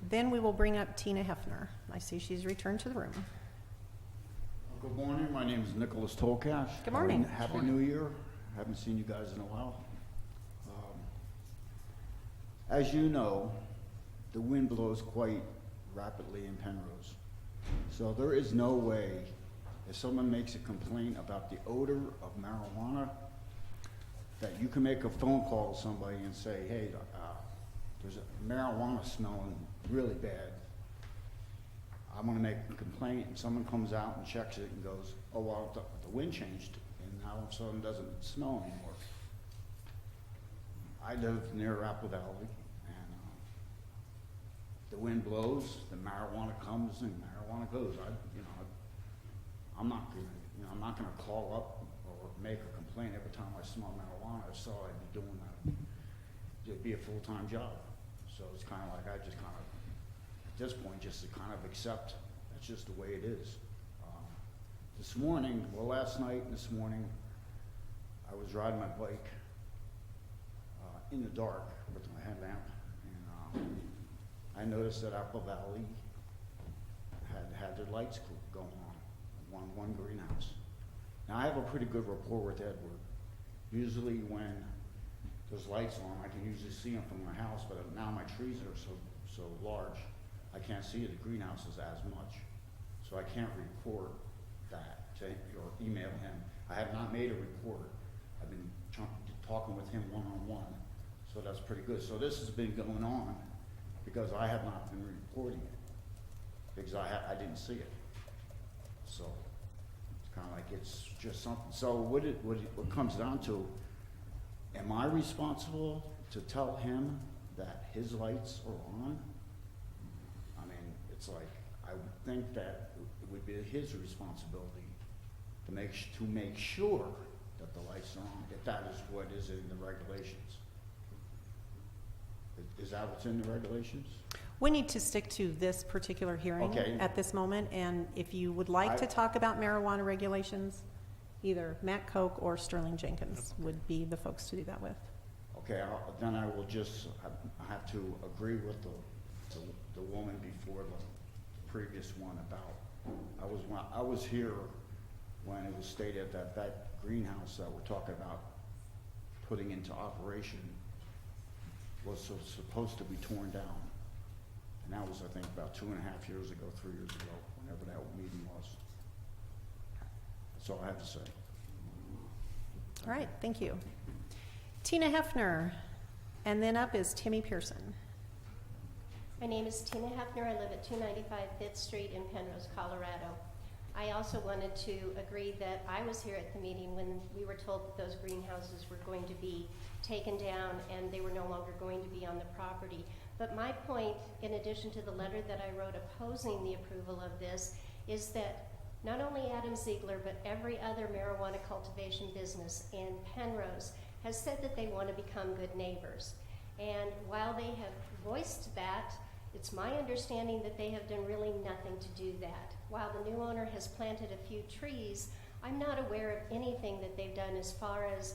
then we will bring up Tina Hefner. I see she's returned to the room. Good morning. My name is Nicholas Tolkash. Good morning. Happy New Year. Haven't seen you guys in a while. As you know, the wind blows quite rapidly in Penrose. So there is no way, if someone makes a complaint about the odor of marijuana, that you can make a phone call to somebody and say, hey, there's a marijuana smelling really bad. I'm going to make a complaint, and someone comes out and checks it and goes, oh, well, the wind changed, and now all of a sudden it doesn't smell anymore. I live near Apple Valley, and the wind blows, the marijuana comes, and marijuana goes. I'm not going to call up or make a complaint every time I smell marijuana. I saw I'd be doing that. It'd be a full-time job. So it's kind of like I just kind of, at this point, just to kind of accept that's just the way it is. Last night and this morning, I was riding my bike in the dark with my headlamp, and I noticed that Apple Valley had their lights going on, one greenhouse. Now I have a pretty good rapport with Edward. Usually when there's lights on, I can usually see them from my house, but now my trees are so large, I can't see the greenhouses as much. So I can't report that or email him. I have not made a report. I've been talking with him one-on-one, so that's pretty good. So this has been going on because I have not been reporting it because I didn't see it. So it's kind of like it's just something. So what comes down to, am I responsible to tell him that his lights are on, I mean, it's like, I would think that it would be his responsibility to make sure that the lights are on, if that is what is in the regulations. Is that what's in the regulations? We need to stick to this particular hearing Okay. at this moment, and if you would like to talk about marijuana regulations, either Matt Koch or Sterling Jenkins would be the folks to do that with. Okay, then I will just, I have to agree with the woman before the previous one about, I was here when it was stated that that greenhouse that we're talking about putting into operation was supposed to be torn down. And that was, I think, about 2.5 years ago, 3 years ago, whenever that meeting was. That's all I have to say. All right, thank you. Tina Hefner, and then up is Timmy Pearson. My name is Tina Hefner. I live at 295 5th Street in Penrose, Colorado. I also wanted to agree that I was here at the meeting when we were told that those greenhouses were going to be taken down and they were no longer going to be on the property. But my point, in addition to the letter that I wrote opposing the approval of this, is that not only Adam Ziegler, but every other marijuana cultivation business in Penrose has said that they want to become good neighbors. And while they have voiced that, it's my understanding that they have done really nothing to do that. While the new owner has planted a few trees, I'm not aware of anything that they've done as far as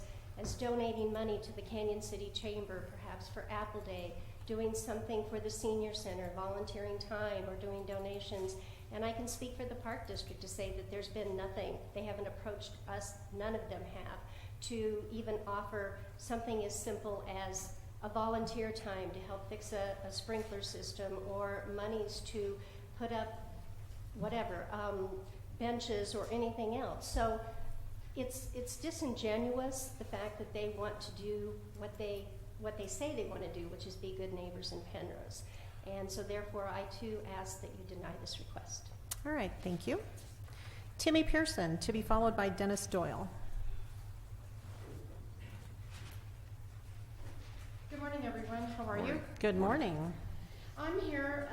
donating money to the Canyon City Chamber, perhaps for Apple Day, doing something for the senior center, volunteering time, or doing donations. And I can speak for the Park District to say that there's been nothing. They haven't approached us, none of them have, to even offer something as simple as a volunteer time to help fix a sprinkler system, or monies to put up whatever, benches or anything else. So it's disingenuous, the fact that they want to do what they say they want to do, which is be good neighbors in Penrose. And so therefore, I too ask that you deny this request. All right, thank you. Timmy Pearson, to be followed by Dennis Doyle. Good morning, everyone. How are you? Good morning. I'm here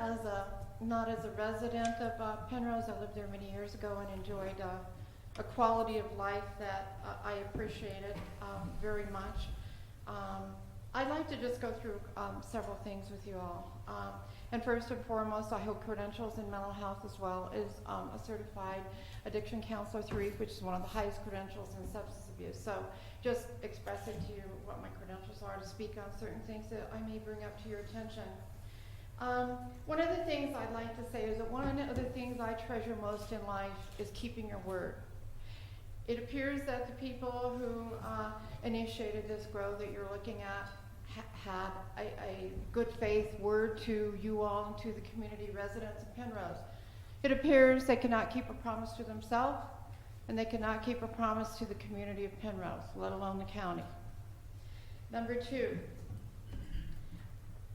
not as a resident of Penrose. I lived there many years ago and enjoyed a quality of life that I appreciated very much. I'd like to just go through several things with you all. And first and foremost, I hold credentials in mental health as well as a certified addiction counselor 3, which is one of the highest credentials in substance abuse. So just expressing to you what my credentials are to speak on certain things that I may bring up to your attention. One of the things I'd like to say is that one of the things I treasure most in life is keeping your word. It appears that the people who initiated this grow that you're looking at had a good faith word to you all and to the community residents of Penrose. It appears they cannot keep a promise to themselves, and they cannot keep a promise to the community of Penrose, let alone the county. Number 2,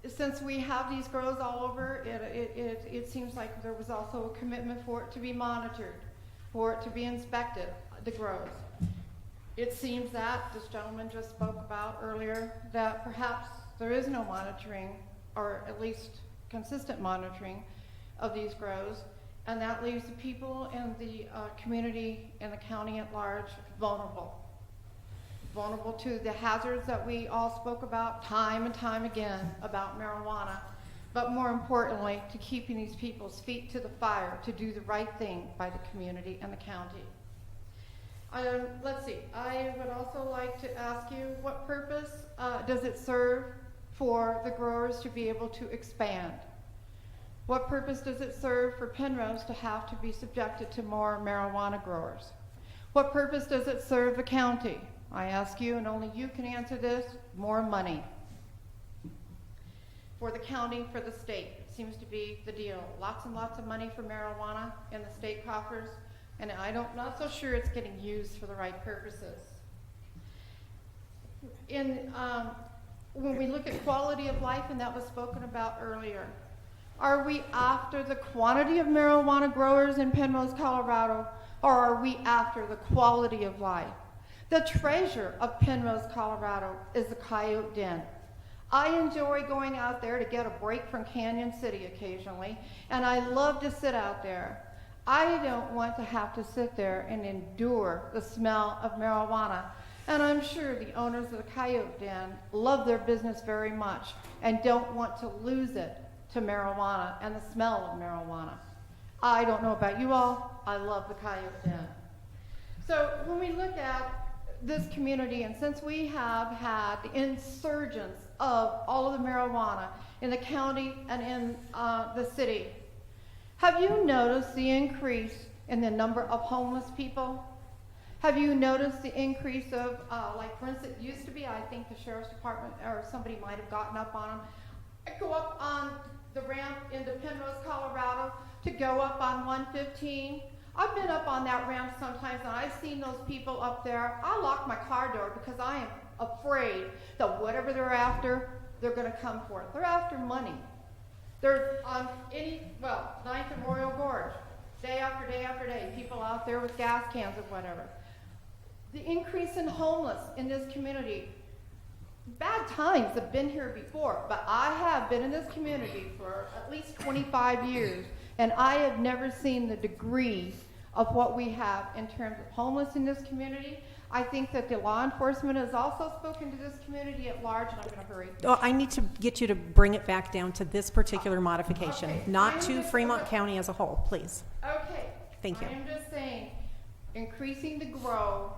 since we have these grows all over, it seems like there was also a commitment for it to be monitored, for it to be inspected, the grows. It seems that, this gentleman just spoke about earlier, that perhaps there is no monitoring, or at least consistent monitoring of these grows, and that leaves the people in the community and the county at large vulnerable. Vulnerable to the hazards that we all spoke about time and time again about marijuana, but more importantly, to keeping these people's feet to the fire to do the right thing by the community and the county. Let's see, I would also like to ask you, what purpose does it serve for the growers to be able to expand? What purpose does it serve for Penrose to have to be subjected to more marijuana growers? What purpose does it serve the county? I ask you, and only you can answer this, more money. For the county, for the state, it seems to be the deal. Lots and lots of money for marijuana in the state coffers, and not so sure it's getting used for the right purposes. When we look at quality of life, and that was spoken about earlier, are we after the quantity of marijuana growers in Penrose, Colorado, or are we after the quality of life? The treasure of Penrose, Colorado is the Coyote Den. I enjoy going out there to get a break from Canyon City occasionally, and I love to sit out there. I don't want to have to sit there and endure the smell of marijuana. And I'm sure the owners of the Coyote Den love their business very much and don't want to lose it to marijuana and the smell of marijuana. I don't know about you all, I love the Coyote Den. So when we look at this community, and since we have had the insurgence of all of the marijuana in the county and in the city, have you noticed the increase in the number of homeless people? Have you noticed the increase of, like for instance, it used to be, I think the sheriff's department or somebody might have gotten up on them. I go up on the ramp into Penrose, Colorado to go up on 115. I've been up on that ramp sometimes and I've seen those people up there. I lock my car door because I am afraid that whatever they're after, they're going to come for it. They're after money. They're on 9th and Royal Gorge, day after day after day, people out there with gas cans or whatever. The increase in homeless in this community, bad times have been here before, but I have been in this community for at least 25 years, and I have never seen the degree of what we have in terms of homeless in this community. I think that the law enforcement has also spoken to this community at large, and I'm going to hurry. Oh, I need to get you to bring it back down to this particular modification, Okay. not to Fremont County as a whole, please. Okay. Thank you. I am just saying, increasing the grow,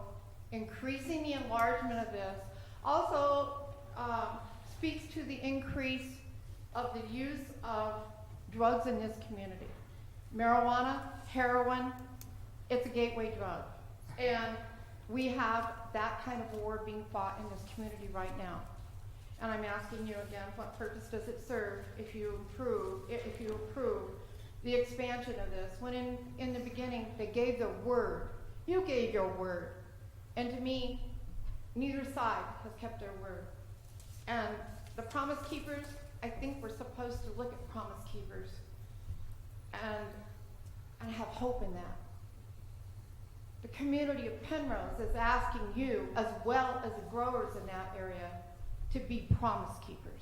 increasing the enlargement of this, also speaks to the increase of the use of drugs in this community. Marijuana, heroin, it's a gateway drug. And we have that kind of war being fought in this community right now. And I'm asking you again, what purpose does it serve if you approve the expansion of this? When in the beginning they gave their word. You gave your word. And to me, neither side has kept their word. And the Promise Keepers, I think we're supposed to look at Promise Keepers and have hope in that. The community of Penrose is asking you, as well as the growers in that area, to be Promise Keepers.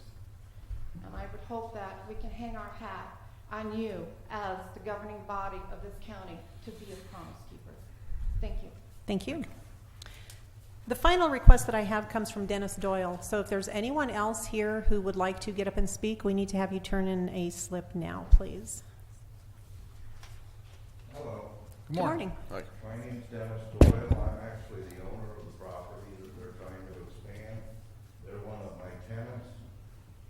And I would hope that we can hang our hat on you as the governing body of this county to be a Promise Keeper. Thank you. Thank you. The final request that I have comes from Dennis Doyle. So if there's anyone else here who would like to get up and speak, we need to have you turn in a slip now, please. Hello. Good morning. Hi. My name's Dennis Doyle. I'm actually the owner of the property that they're trying to expand. They're one of my tenants.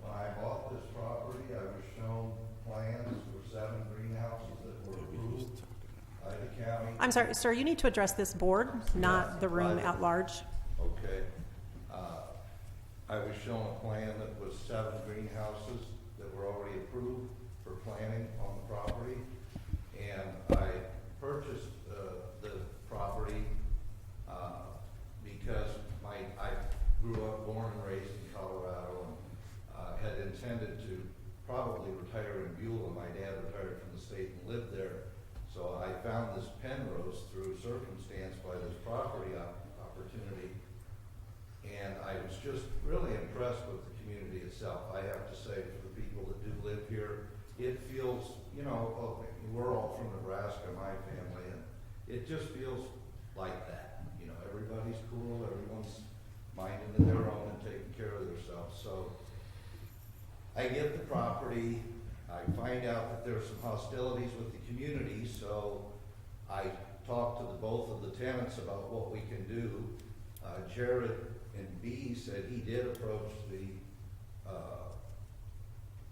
When I bought this property, I was shown plans for 7 greenhouses that were approved by the county. I'm sorry, sir, you need to address this board, not the room at large. Okay. I was shown a plan that was 7 greenhouses that were already approved for planting on the property. And I purchased the property because I grew up, born and raised in Colorado, and had intended to probably retire in Beulah. My dad retired from the state and lived there. So I found this Penrose through circumstance by this property opportunity. And I was just really impressed with the community itself. I have to say, for the people that do live here, it feels, we're all from Nebraska, my family, and it just feels like that. Everybody's cool, everyone's minding their own and taking care of themselves. So I get the property, I find out that there's some hostilities with the community, so I talked to both of the tenants about what we can do. Jared and B said he did approach the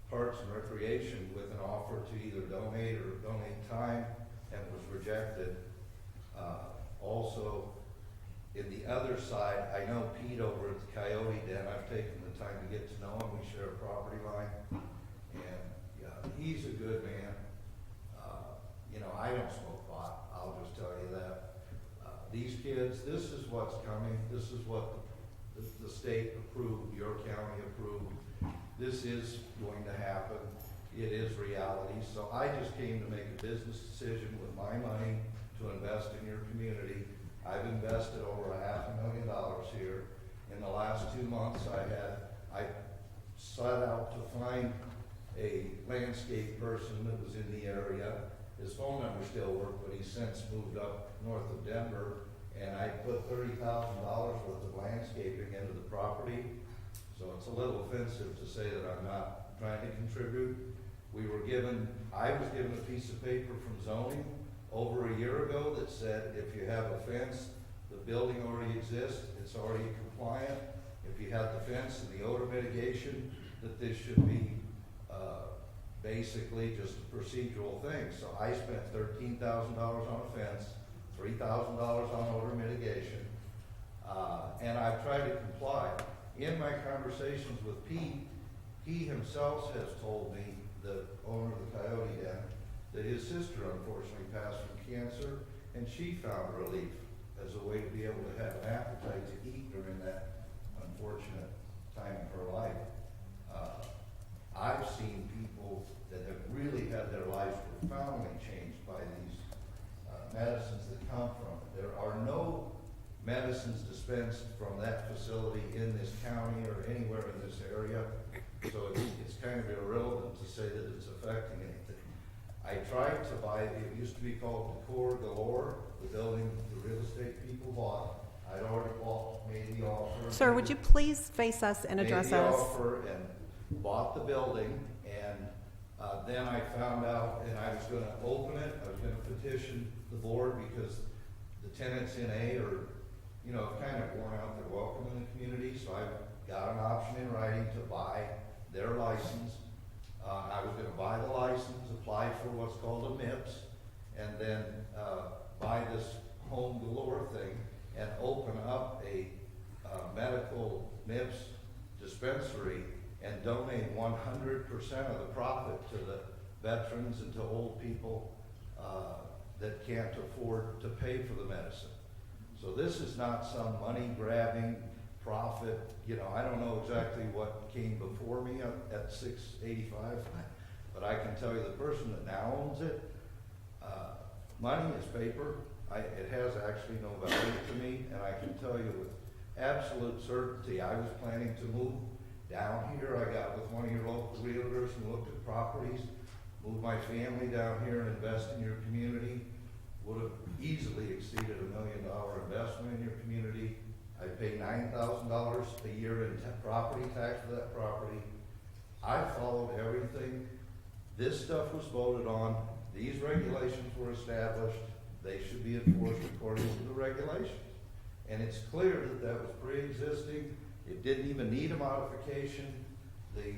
Parks and Recreation with an offer to either donate time, and was rejected. Also, in the other side, I know Pete over at the Coyote Den. I've taken the time to get to know him. We share a property line, and he's a good man. I don't smoke pot. I'll just tell you that. These kids, this is what's coming. This is what the state approved, your county approved. This is going to happen. It is reality. So I just came to make a business decision with my money to invest in your community. I've invested over $500,000 here. In the last 2 months, I sought out to find a landscape person that was in the area. His phone number still worked, but he's since moved up north of Denver, and I put $30,000 worth of landscaping into the property. So it's a little offensive to say that I'm not trying to contribute. I was given a piece of paper from zoning over a year ago that said if you have a fence, the building already exists, it's already compliant. If you have the fence and the odor mitigation, that this should be basically just a procedural thing. So I spent $13,000 on a fence, $3,000 on odor mitigation, and I've tried to comply. In my conversations with Pete, he himself has told me, the owner of the Coyote Den, that his sister unfortunately passed from cancer, and she found relief as a way to be able to have an appetite to eat during that unfortunate time of her life. I've seen people that have really had their lives profoundly changed by these medicines that come from it. There are no medicines dispensed from that facility in this county or anywhere in this area, so it's kind of irrelevant to say that it's affecting anything. I tried to buy, it used to be called Decor Galore, the building the real estate people bought. I'd already made the offer. Sir, would you please face us and address us? Made the offer and bought the building, and then I found out, and I was going to open it, I was going to petition the board because the tenants in A are, kind of worn out their welcome in the community, so I got an option in writing to buy their license. I was going to buy the license, apply for what's called a MIPS, and then buy this Home Galore thing and open up a medical MIPS dispensary and donate 100% of the profit to the veterans and to old people that can't afford to pay for the medicine. So this is not some money-grabbing profit. I don't know exactly what came before me at 685, but I can tell you the person that now owns it, money is paper. It has actually no value to me, and I can tell you with absolute certainty, I was planning to move down here. I got with one of your local realtors and looked at properties, moved my family down here and invest in your community. Would have easily exceeded $1 million investment in your community. I pay $9,000 a year in property tax for that property. I followed everything. This stuff was voted on. These regulations were established. They should be enforced according to the regulations. And it's clear that that was pre-existing. It didn't even need a modification. The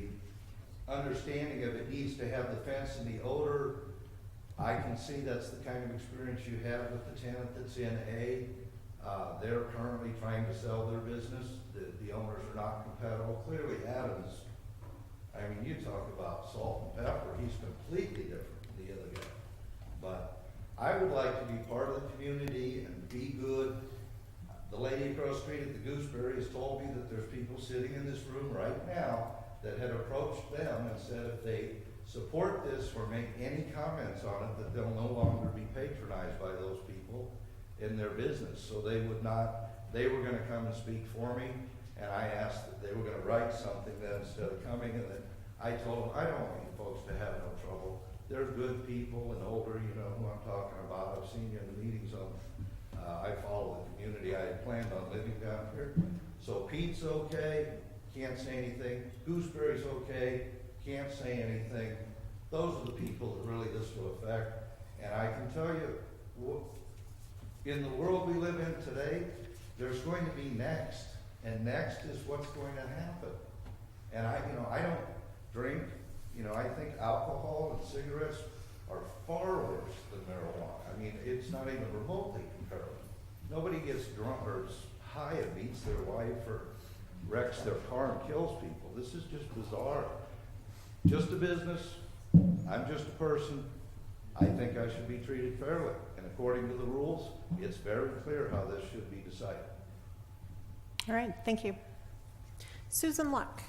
understanding of it needs to have the fence and the odor. I can see that's the kind of experience you have with the tenant that's in A. They're currently trying to sell their business. The owners are not compatible. Clearly, Adams, you talk about salt and pepper. He's completely different than the other guy. But I would like to be part of the community and be good. The lady across the street at the Gooseberry has told me that there's people sitting in this room right now that had approached them and said if they support this or make any comments on it, that they'll no longer be patronized by those people in their business. So they would not, they were going to come and speak for me, and I asked that they were going to write something then instead of coming, and then I told them, I don't want you folks to have no trouble. They're good people and older, you know who I'm talking about. I've seen you in the meetings on, I follow the community. I had planned on living down here. So Pete's okay, can't say anything. Gooseberry's okay, can't say anything. Those are the people that really this will affect. And I can tell you, in the world we live in today, there's going to be next. And next is what's going to happen. And I don't drink. I think alcohol and cigarettes are far worse than marijuana. It's not even remotely comparable. Nobody gets drunk or high and beats their wife or wrecks their car and kills people. This is just bizarre. Just a business. I'm just a person. I think I should be treated fairly. And according to the rules, it's very clear how this should be decided. All right, thank you. Susan Luck.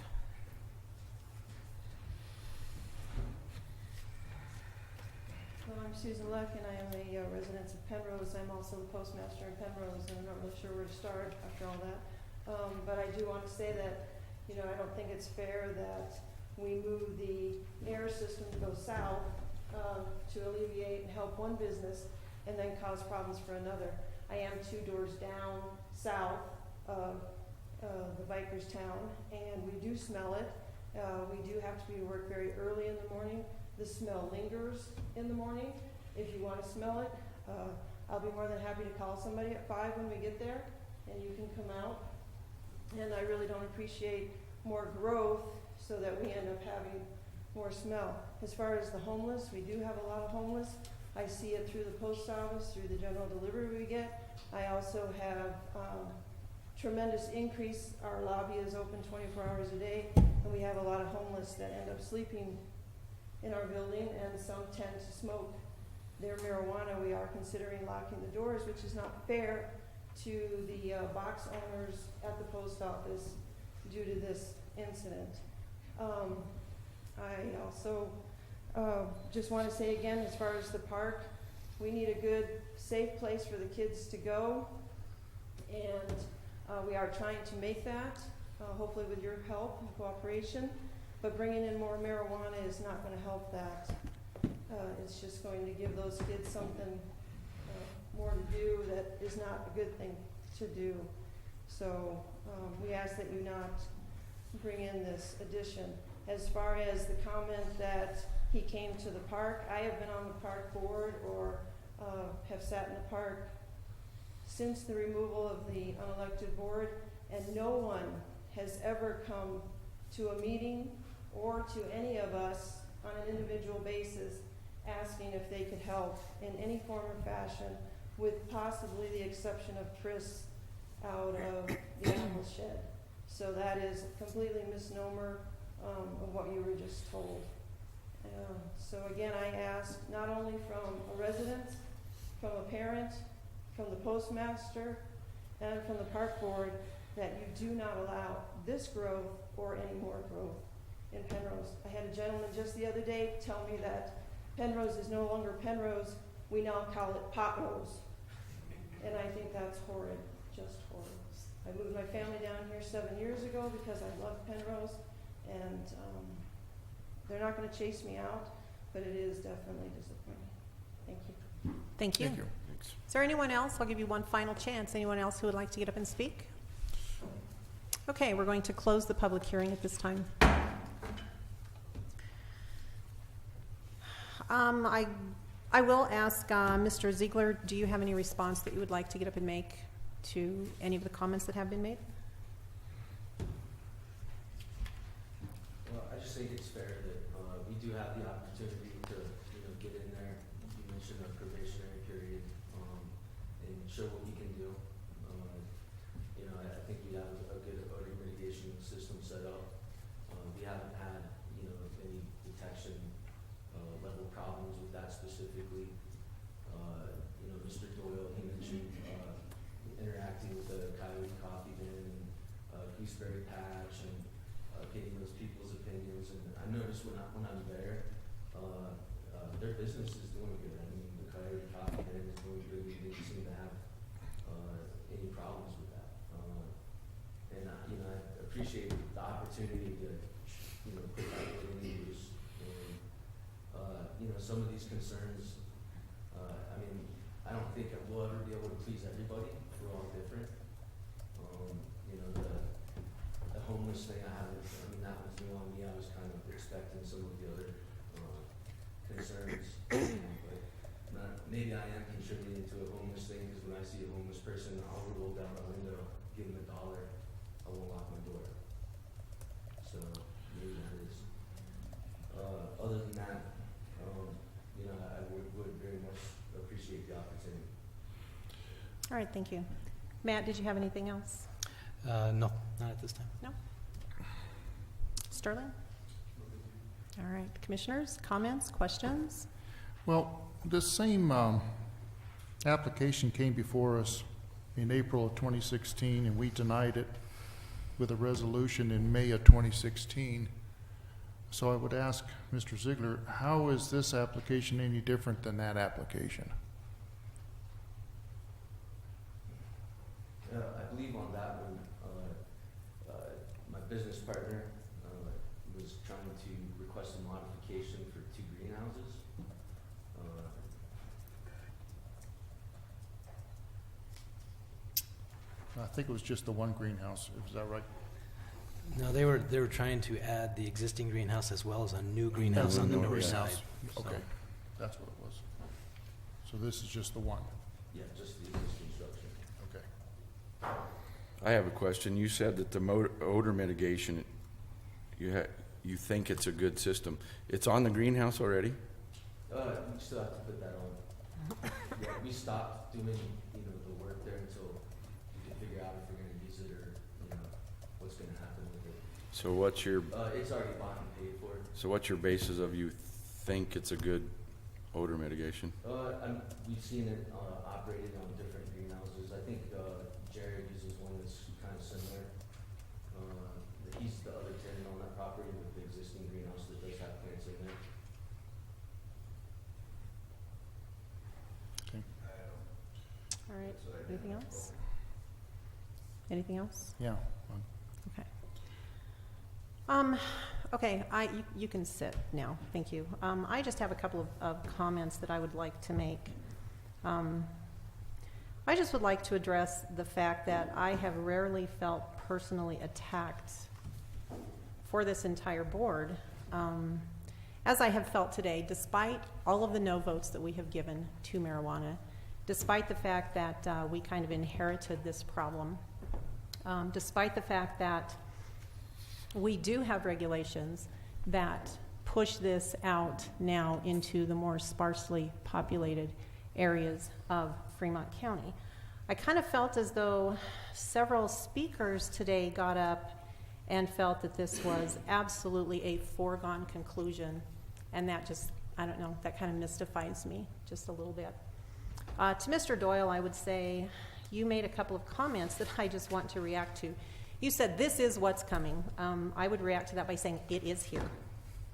Well, I'm Susan Luck, and I am a resident of Penrose. I'm also the postmaster in Penrose, and I'm not really sure where to start after all that. But I do want to say that You know, I don't think it's fair that we move the air system to go south to alleviate and help one business and then cause problems for another. I am 2 doors down south of the Vickers town, and we do smell it. We do have to be to work very early in the morning. The smell lingers in the morning. If you want to smell it, I'll be more than happy to call somebody at 5 when we get there, and you can come out. And I really don't appreciate more growth so that we end up having more smell. As far as the homeless, we do have a lot of homeless. I see it through the post office, through the general delivery we get. I also have tremendous increase. Our lobby is open 24 hours a day, and we have a lot of homeless that end up sleeping in our building, and some tend to smoke their marijuana. We are considering locking the doors, which is not fair to the box owners at the post office due to this incident. I also just want to say again, as far as the park, we need a good, safe place for the kids to go, and we are trying to make that, hopefully with your help and cooperation, but bringing in more marijuana is not going to help that. It's just going to give those kids something more to do that is not a good thing to do. So we ask that you not bring in this addition. As far as the comment that he came to the park, I have been on the park board or have sat in the park since the removal of the unelected board, and no one has ever come to a meeting or to any of us on an individual basis asking if they could help in any form or fashion, with possibly the exception of Chris out of the animal shed. So that is completely misnomer of what you were just told. So again, I ask not only from a resident, from a parent, from the postmaster, and from the park board, that you do not allow this growth or any more growth in Penrose. I had a gentleman just the other day tell me that Penrose is no longer Penrose, we now call it Potrose. And I think that's horrid, just horrid. I moved my family down here 7 years ago because I love Penrose, and they're not going to chase me out, but it is definitely disappointing. Thank you. Thank you. Thank you. Thanks. Is there anyone else? I'll give you one final chance. Anyone else who would like to get up and speak? Okay, we're going to close the public hearing at this time. I will ask Mr. Ziegler, do you have any response that you would like to get up and make to any of the comments that have been made? Well, I just think it's fair that we do have the opportunity to, get in there. You mentioned a probationary period, and show what we can do. I think we have a good odor mitigation system set up. We haven't had, any detection level problems with that specifically. Mr. Doyle, he mentioned interacting with the Coyote Coffee Bin and Gooseberry Patch and getting those people's opinions. And I noticed when I'm there, their business is doing good. I mean, the Coyote Coffee Bin is doing good. We didn't seem to have any problems with that. And I appreciate the opportunity to, put that in the news. And some of these concerns, I don't think I will ever be able to please everybody. We're all different. The homeless thing, that was new on me. I was kind of expecting some of the other concerns. But maybe I am contributing to a homeless thing, because when I see a homeless person, I'll roll down the window, give them $1. I won't lock my door. So maybe that is. Other than that, I would very much appreciate the opportunity. All right, thank you. Matt, did you have anything else? No, not at this time. No? Sterling? All right, commissioners, comments, questions? Well, this same application came before us in April of 2016, and we denied it with a resolution in May of 2016. So I would ask Mr. Ziegler, how is this application any different than that application? I believe on that one, my business partner was trying to request a modification for 2 greenhouses. I think it was just the one greenhouse, is that right? No, they were trying to add the existing greenhouse as well as a new greenhouse on the north side. Okay, So- that's what it was. So this is just the one? Yeah, just the existing structure. Okay. I have a question. You said that the odor mitigation, you think it's a good system. It's on the greenhouse already? We still have to put that on. Yeah, we stopped doing, the work there until we can figure out if we're gonna use it or, what's gonna happen with it. So what's your, It's already bought and paid for. so what's your basis of you think it's a good odor mitigation? We've seen it operated on different greenhouses. I think Jared uses one that's kind of similar. He's the other tenant on that property with the existing greenhouse that does have plants in there. Okay. All right, anything else? Anything else? Yeah. Okay. Okay, you can sit now, thank you. I just have a couple of comments that I would like to make. I just would like to address the fact that I have rarely felt personally attacked for this entire board, as I have felt today, despite all of the no votes that we have given to marijuana, despite the fact that we kind of inherited this problem, despite the fact that we do have regulations that push this out now into the more sparsely populated areas of Fremont County. I kind of felt as though several speakers today got up and felt that this was absolutely a foregone conclusion, and that just, I don't know, that kind of mystifies me just a little bit. To Mr. Doyle, I would say you made a couple of comments that I just want to react to. You said this is what's coming. I would react to that by saying it is here.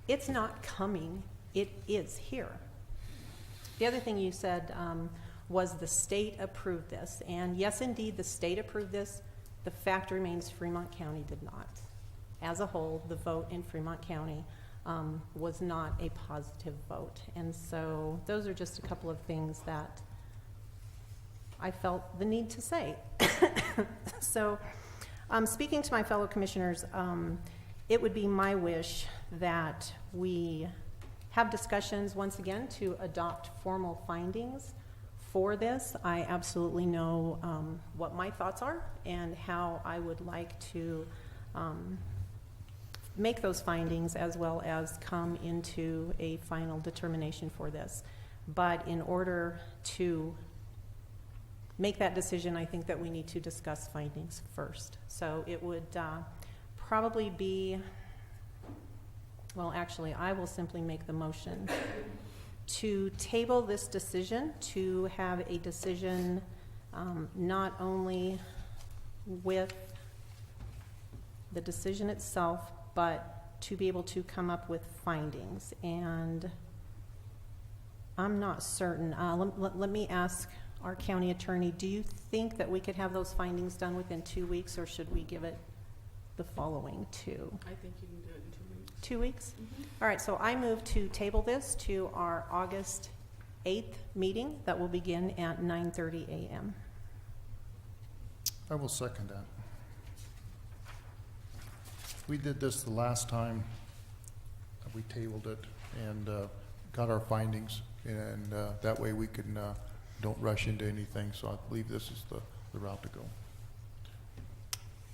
It's not coming, it is here. The other thing you said was the state approved this. And yes, indeed, the state approved this. The fact remains Fremont County did not. As a whole, the vote in Fremont County was not a positive vote. And so those are just a couple of things that I felt the need to say. So speaking to my fellow commissioners, it would be my wish that we have discussions once again to adopt formal findings for this. I absolutely know what my thoughts are and how I would like to make those findings as well as come into a final determination for this. But in order to make that decision, I think that we need to discuss findings first. So it would probably be, well, actually, I will simply make the motion to table this decision, to have a decision not only with the decision itself, but to be able to come up with findings. And I'm not certain. Let me ask our county attorney, do you think that we could have those findings done within 2 weeks, or should we give it the following 2? I think you can do it in 2 weeks. 2 weeks? Mm-hmm. All right, so I move to table this to our August 8th meeting that will begin at 9:30 a.m. I will second that. We did this the last time we tabled it and got our findings, and that way we can don't rush into anything, so I believe this is the route to go.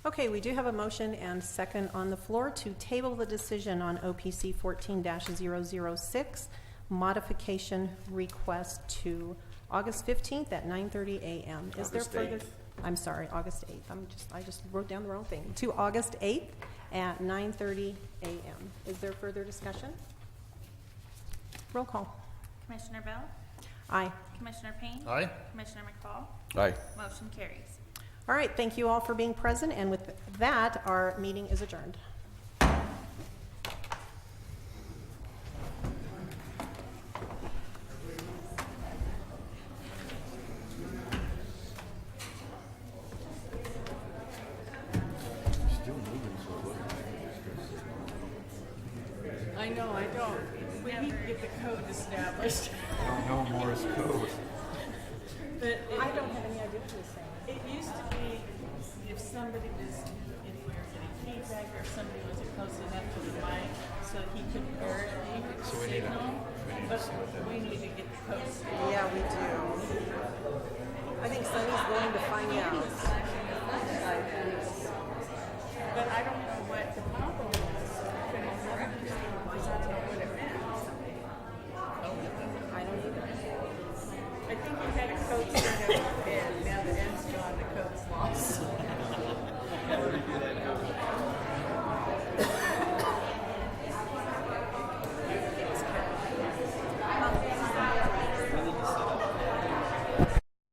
Okay, we do have a motion and second on the floor to table the decision on OPC 14-006, modification request to August 15th at 9:30 a.m. Is there August further? 8th. I'm sorry, August 8th. I just wrote down the wrong thing. To August 8th at 9:30 a.m. Is there further discussion? Roll call. Commissioner Bell? Aye. Commissioner Payne? Aye. Commissioner McFall? Aye. Motion carries. All right, thank you all for being present, and with that, our meeting is adjourned. Still moving so quick. I know, I don't. We need to get the code established. I don't know Morse code. But I don't have any idea what you're saying. it used to be if somebody was, if we were getting feedback or if somebody wasn't close enough to the mic so he could hear the So we need to- signal. we need to But see what that we is. need to get the code. Yeah, we do. I think Sunny's going to find out. But I don't know what the problem was. Because I don't know what it meant. I don't either. I think we had a code set up